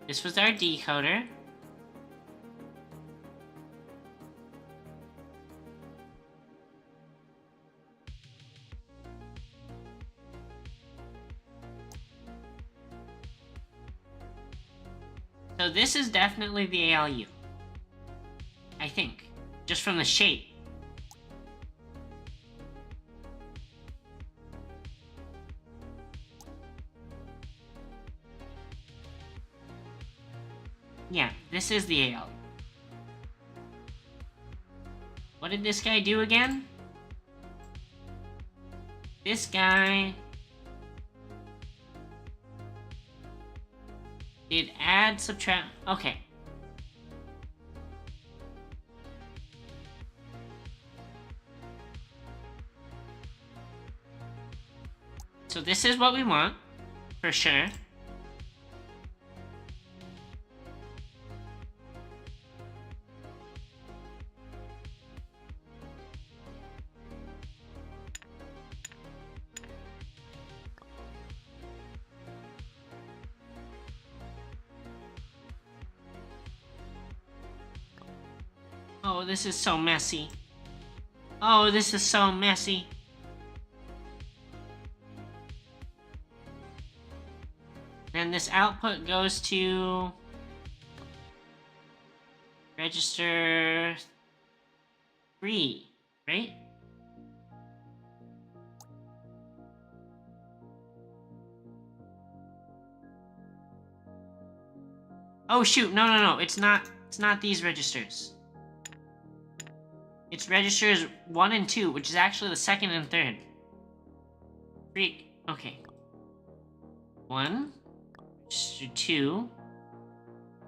Speaker 1: This was our decoder. So this is definitely the ALU. I think. Just from the shape. Yeah, this is the ALU. What did this guy do again? This guy did add, subtract. Okay. So this is what we want, for sure. Oh, this is so messy. Oh, this is so messy. And this output goes to register 3, right? Oh shoot, no, it's not these registers. It's registers 1 and 2, which is actually the second and third. Freak. Okay. 1, register 2,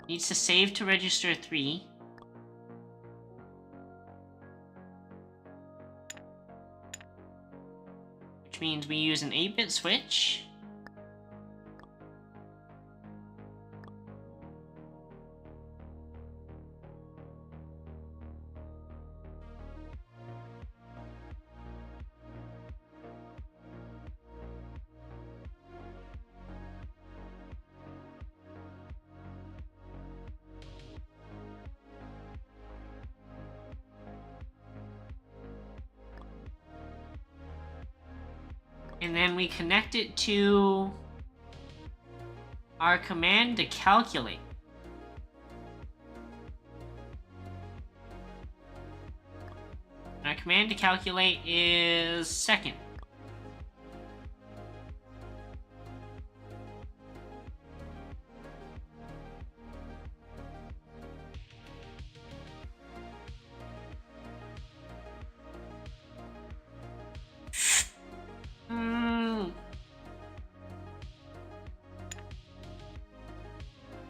Speaker 1: needs to save to register 3. Which means we use an 8-bit switch. And then we connect it to our command to calculate. Our command to calculate is second.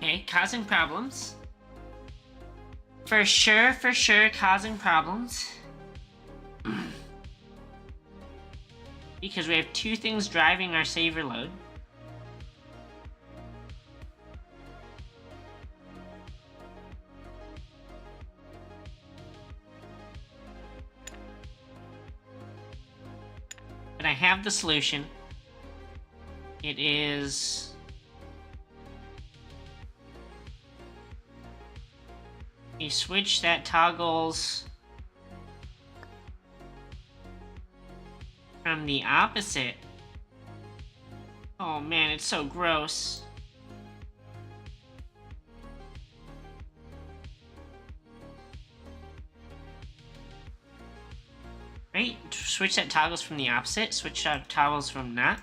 Speaker 1: Okay, causing problems. For sure, causing problems. Because we have 2 things driving our saver load. I have the solution. It is... a switch that toggles from the opposite. Oh man, it's so gross. Right? Switch that toggles from the opposite. Switch that toggles from that.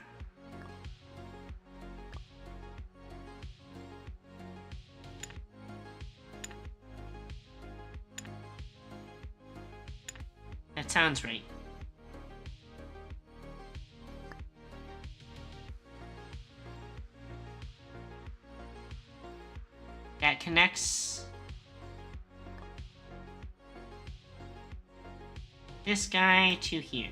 Speaker 1: That sounds right. That connects this guy to here.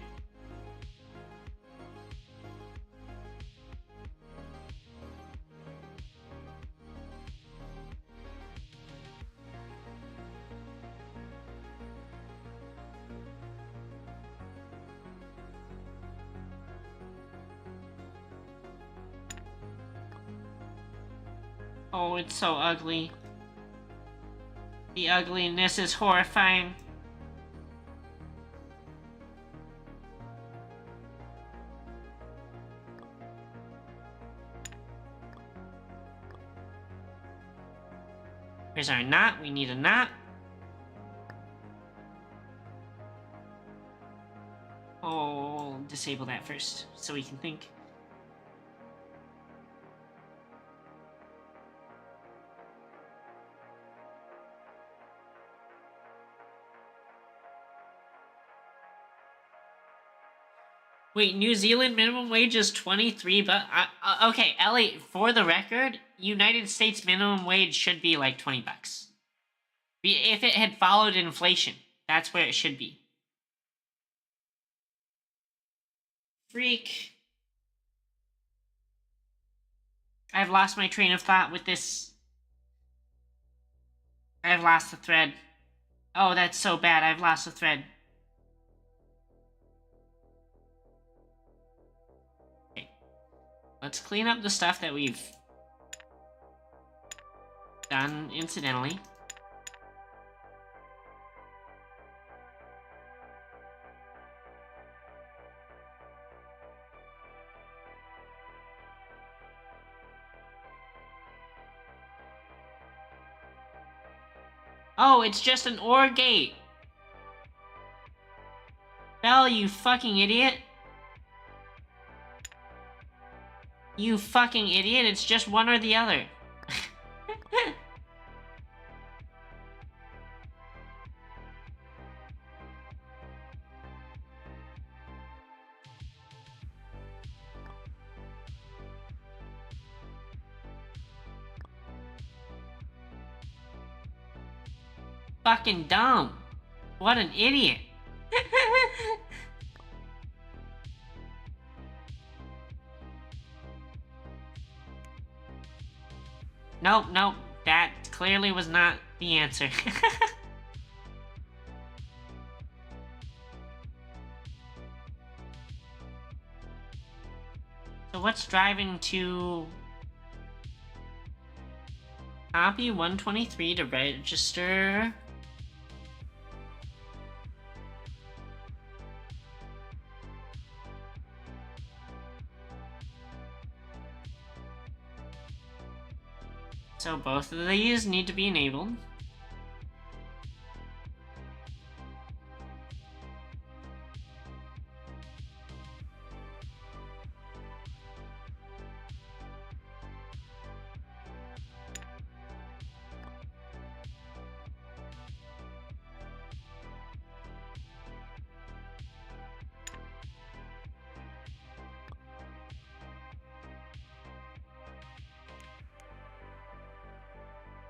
Speaker 1: Oh, it's so ugly. The ugliness is horrifying. Here's our knot. We need a knot. Oh, disable that first so we can think. Wait, New Zealand minimum wage is 23, but okay, Ellie, for the record, United States minimum wage should be like 20 bucks. If it had followed inflation, that's where it should be. Freak. I've lost my train of thought with this. I've lost the thread. Oh, that's so bad. I've lost the thread. Okay. Let's clean up the stuff that we've done incidentally. Oh, it's just an OR gate. Bell, you fucking idiot. You fucking idiot, it's just one or the other. Fucking dumb. What an idiot. Nope, nope. That clearly was not the answer. So what's driving to... Copy 123 to register... So both of these need to be enabled.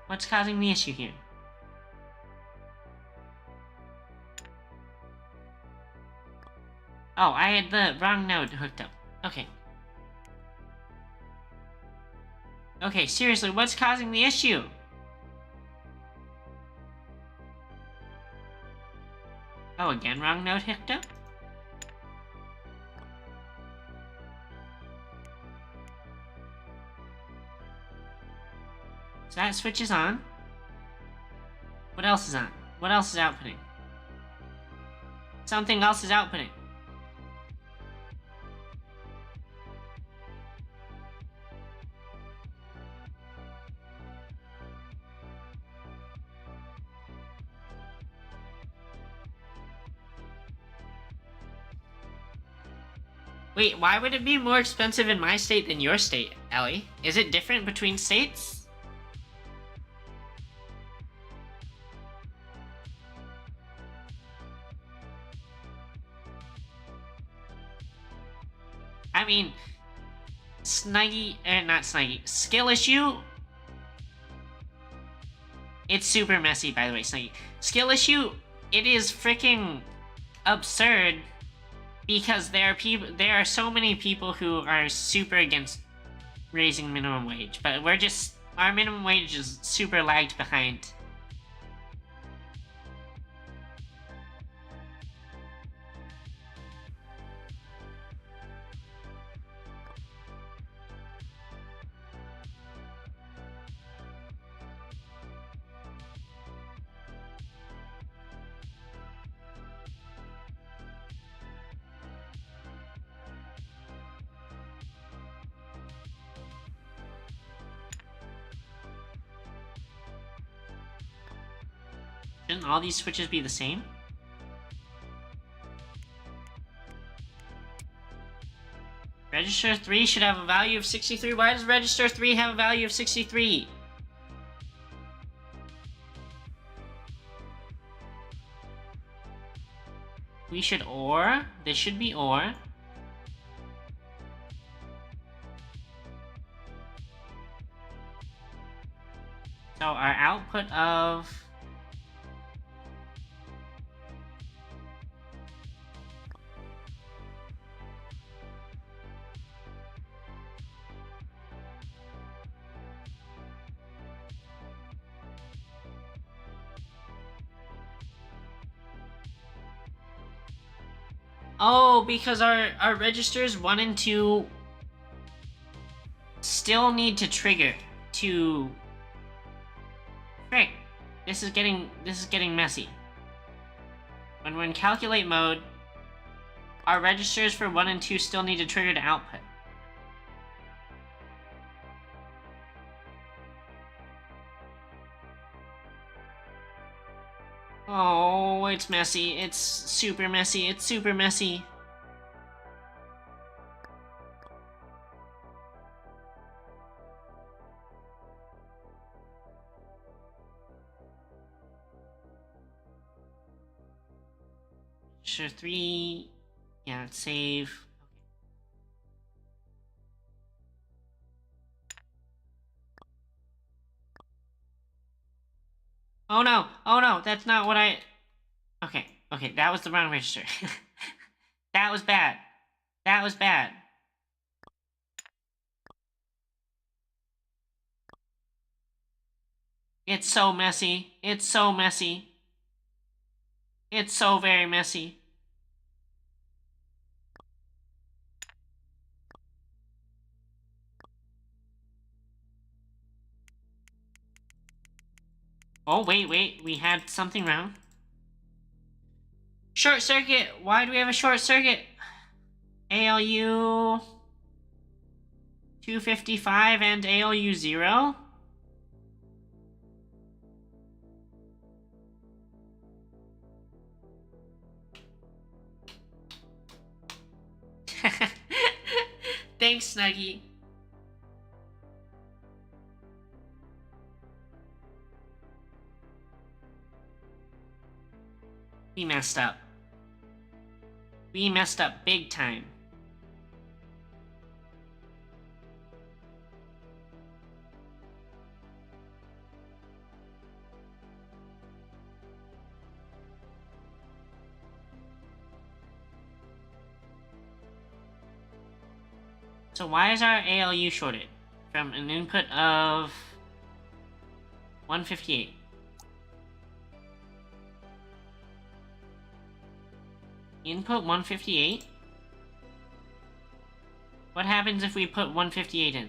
Speaker 1: What's causing the issue here? Oh, I had the wrong node hooked up. Okay. Okay, seriously, what's causing the issue? Oh, again wrong node hooked up? So that switch is on. What else is on? What else is outputting? Something else is outputting. Wait, why would it be more expensive in my state than your state, Ellie? Is it different between states? I mean, not Snuggy, Skill Issue. It's super messy, by the way, Snuggy. Skill Issue, it is freaking absurd because there are so many people who are super against raising minimum wage, but our minimum wage is super lagged behind. Shouldn't all these switches be the same? Register 3 should have a value of 63. Why does register 3 have a value of 63? We should OR. This should be OR. So our output of... Oh, because our registers 1 and 2 still need to trigger to... Frick. This is getting messy. When we're in calculate mode, our registers for 1 and 2 still need to trigger to output. Oh, it's messy. It's super messy. It's super messy. Sure, 3. Yeah, let's save. Oh no! Oh no! That's not what I... Okay, that was the wrong register. That was bad. That was bad. It's so messy. It's so messy. It's so very messy. Oh, wait, we had something wrong. Short circuit! Why do we have a short circuit? ALU 255 and ALU 0? Thanks, Snuggy. We messed up. We messed up big time. So why is our ALU shorted from an input of 158? Input 158? What happens if we put 158 in?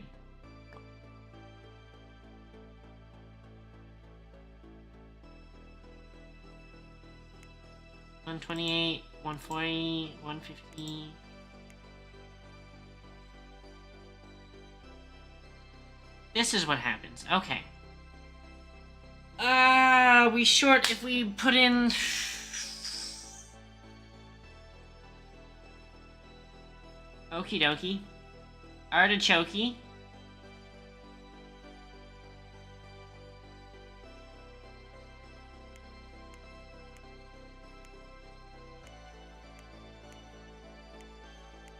Speaker 1: 128, 140, 150. This is what happens. Okay. We short if we put in... Okie dokie. Artichoke.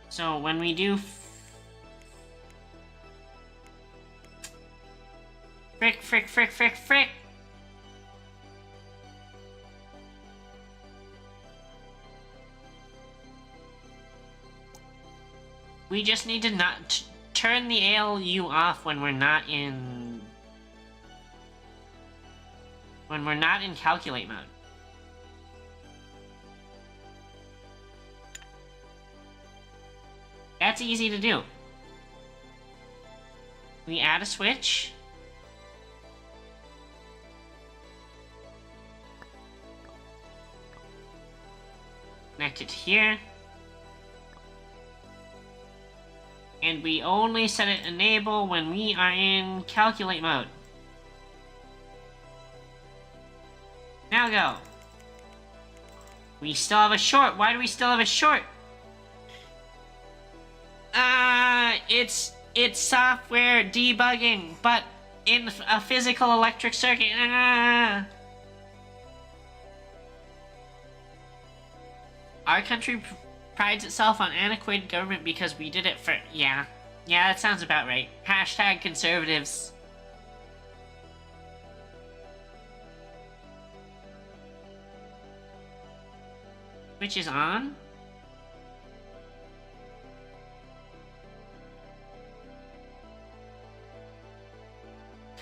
Speaker 1: So when we do... Frick. We just need to not turn the ALU off when we're not in... When we're not in calculate mode. That's easy to do. We add a switch. Connect it here. And we only set it enable when we are in calculate mode. Now go. We still have a short. Why do we still have a short? It's software debugging, but in a physical electric circuit. Our country prides itself on antiquated government because we did it for... Yeah, that sounds about right. Hashtag conservatives. Which is on?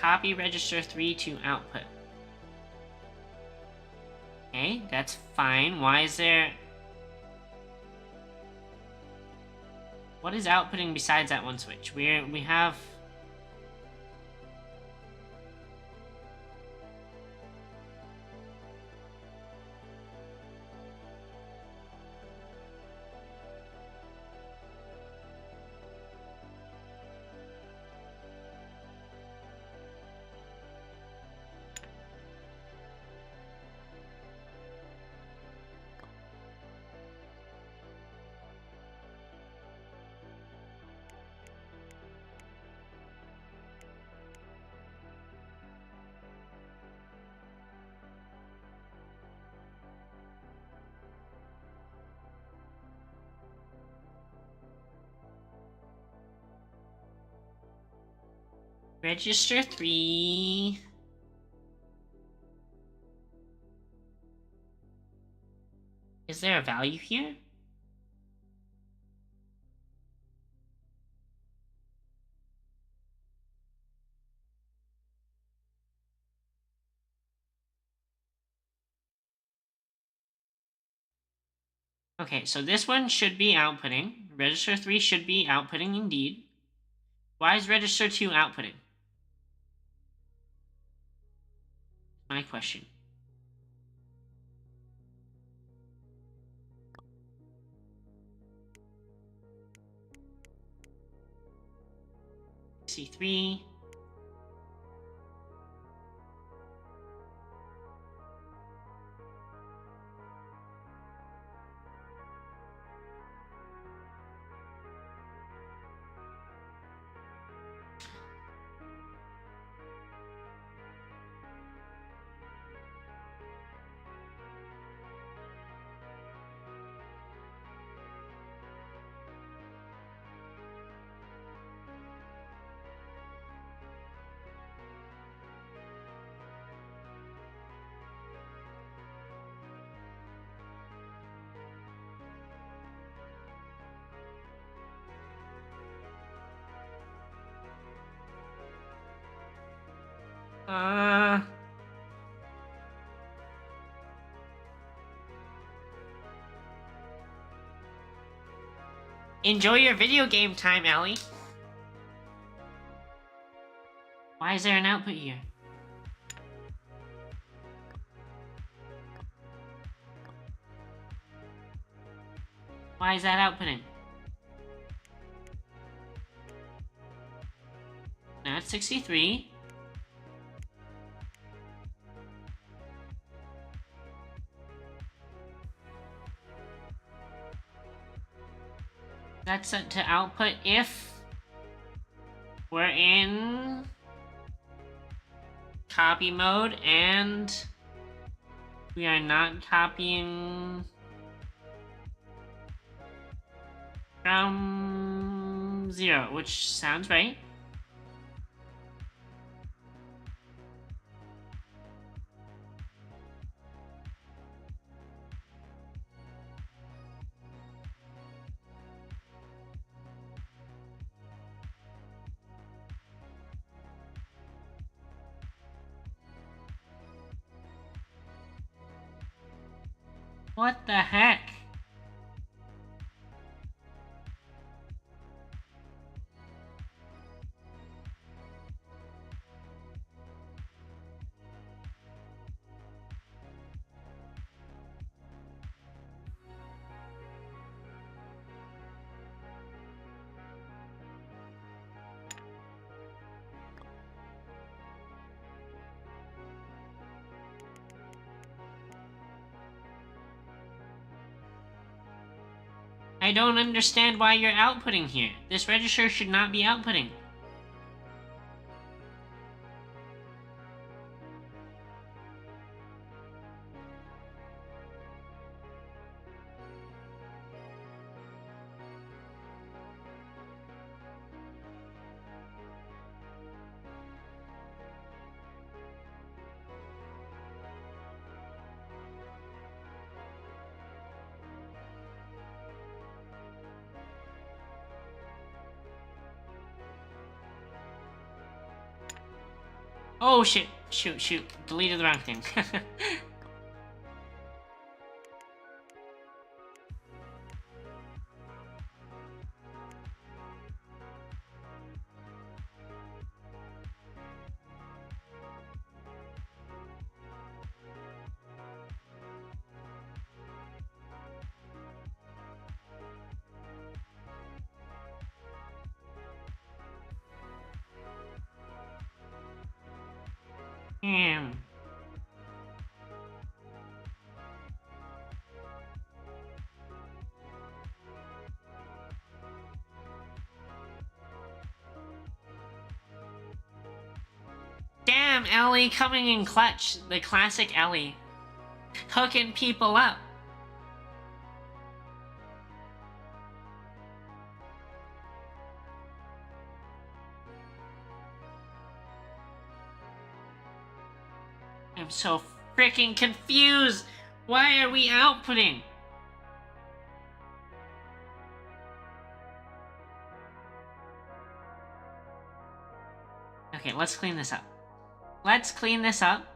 Speaker 1: Copy register 3 to output. Okay, that's fine. Why is there... What is outputting besides that one switch? We have... Register 3. Is there a value here? Okay, so this one should be outputting. Register 3 should be outputting indeed. Why is register 2 outputting? My question. C3. Enjoy your video game time, Ellie. Why is there an output here? Why is that outputting? Now it's 63. That's set to output if we're in copy mode and we are not copying from 0, which sounds right. What the heck? I don't understand why you're outputting here. This register should not be outputting. Oh shit, shoot, deleted the wrong thing. Damn. Damn, Ellie coming in clutch. The classic Ellie. Hooking people up. I'm so freaking confused. Why are we outputting? Okay, let's clean this up. Let's clean this up.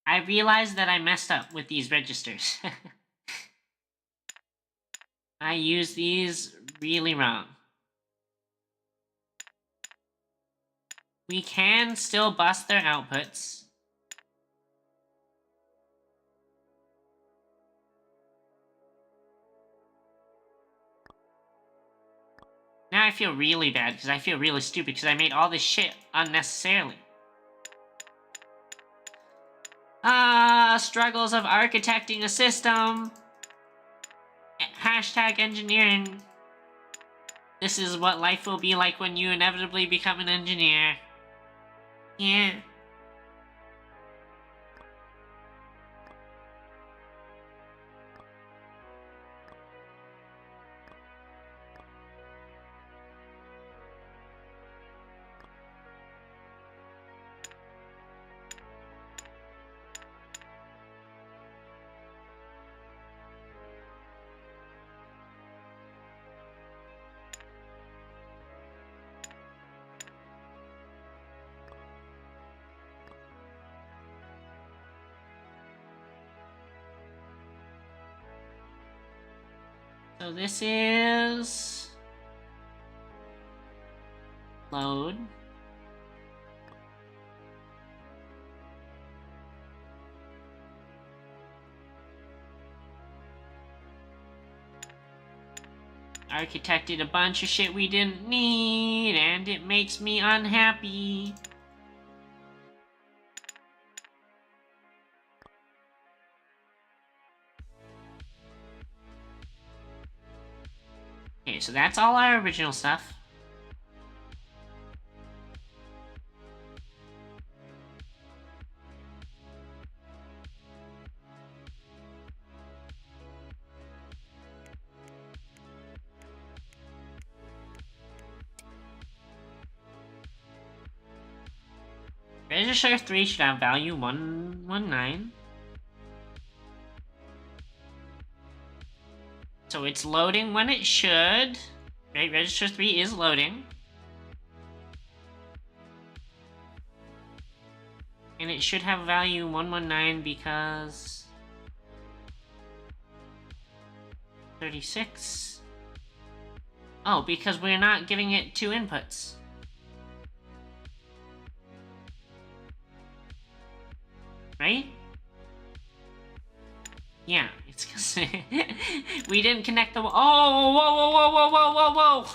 Speaker 1: I realized that I messed up with these registers. I used these really wrong. We can still bust their outputs. Now I feel really bad because I feel really stupid because I made all this shit unnecessarily. Struggles of architecting a system. Hashtag engineering. This is what life will be like when you inevitably become an engineer. Yeah. So this is load. Architected a bunch of shit we didn't need, and it makes me unhappy. Okay, so that's all our original stuff. Register 3 should have value 119. So it's loading when it should. Right, register 3 is loading. And it should have value 119 because 36. Oh, because we're not giving it 2 inputs. Right? Yeah, it's because we didn't connect the. Oh, whoa, whoa, whoa, whoa, whoa, whoa, whoa!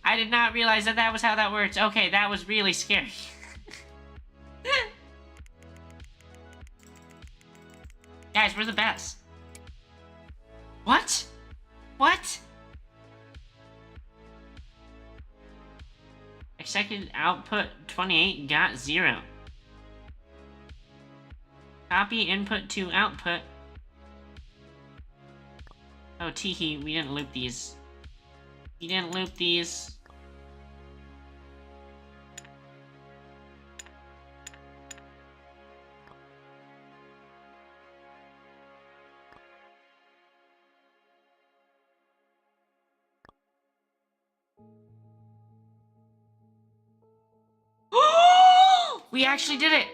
Speaker 1: I did not realize that that was how that worked. Okay, that was really scary. Guys, we're the best. What? What? Expected output 28 got 0. Copy input to output. Oh, teehee, we didn't loop these. We didn't loop these. We actually did it!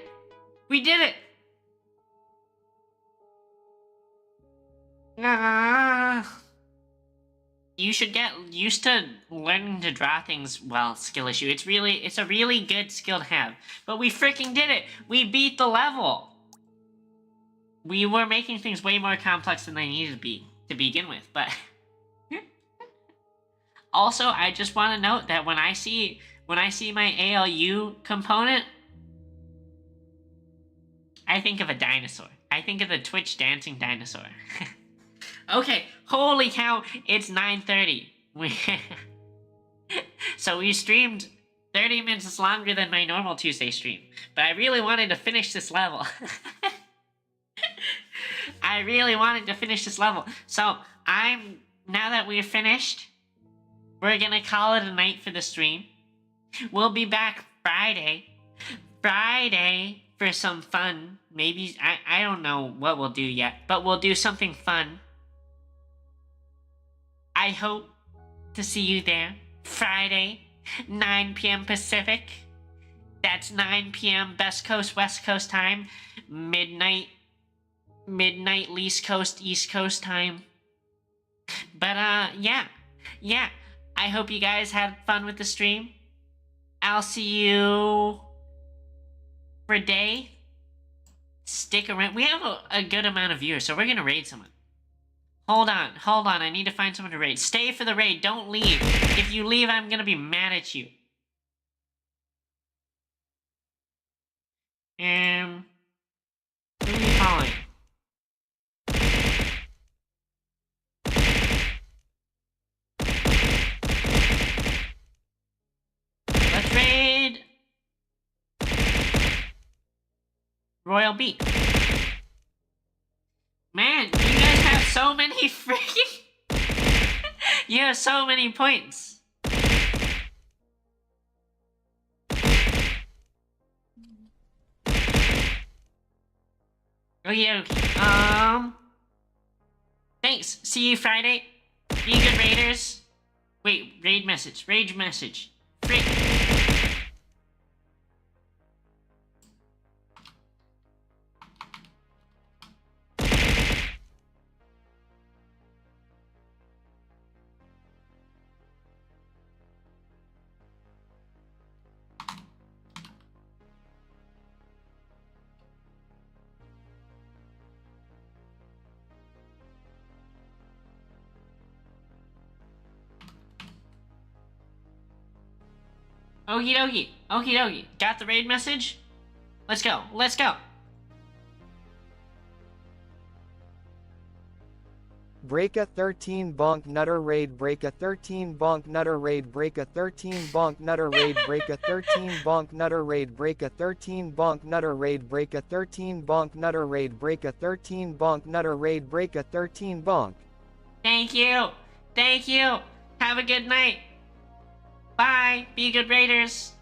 Speaker 1: We did it! You should get used to learning to draw things. Well, skill issue. It's a really good skill to have. But we freaking did it! We beat the level! We were making things way more complex than they needed to be to begin with, but... Also, I just want to note that when I see my ALU component, I think of a dinosaur. I think of the Twitch dancing dinosaur. Okay, holy cow, it's 9:30. So we streamed 30 minutes longer than my normal Tuesday stream. But I really wanted to finish this level. I really wanted to finish this level. So, now that we're finished, we're gonna call it a night for the stream. We'll be back Friday. Friday for some fun. Maybe, I don't know what we'll do yet, but we'll do something fun. I hope to see you there. Friday, 9 p.m. Pacific. That's 9 p.m. Best Coast, West Coast time. Midnight East Coast time. But, yeah. I hope you guys had fun with the stream. I'll see you for a day. Stick around. We have a good amount of viewers, so we're gonna raid someone. Hold on. I need to find someone to raid. Stay for the raid. Don't leave. If you leave, I'm gonna be mad at you. Who are you calling? Let's raid Royal Beat. Man, you guys have so many freaking... You have so many points. Okay. Thanks. See you Friday. Be good raiders. Wait, raid message. Rage message. Frick. Okie dokie. Okie dokie. Got the raid message? Let's go. Let's go.
Speaker 2: Break a 13 bonk nutter raid, break a 13 bonk nutter raid, break a 13 bonk nutter raid, break a 13 bonk nutter raid, break a 13 bonk nutter raid, break a 13 bonk nutter raid, break a 13 bonk nutter raid, break a 13 bonk.
Speaker 1: Thank you. Thank you. Have a good night. Bye. Be good raiders.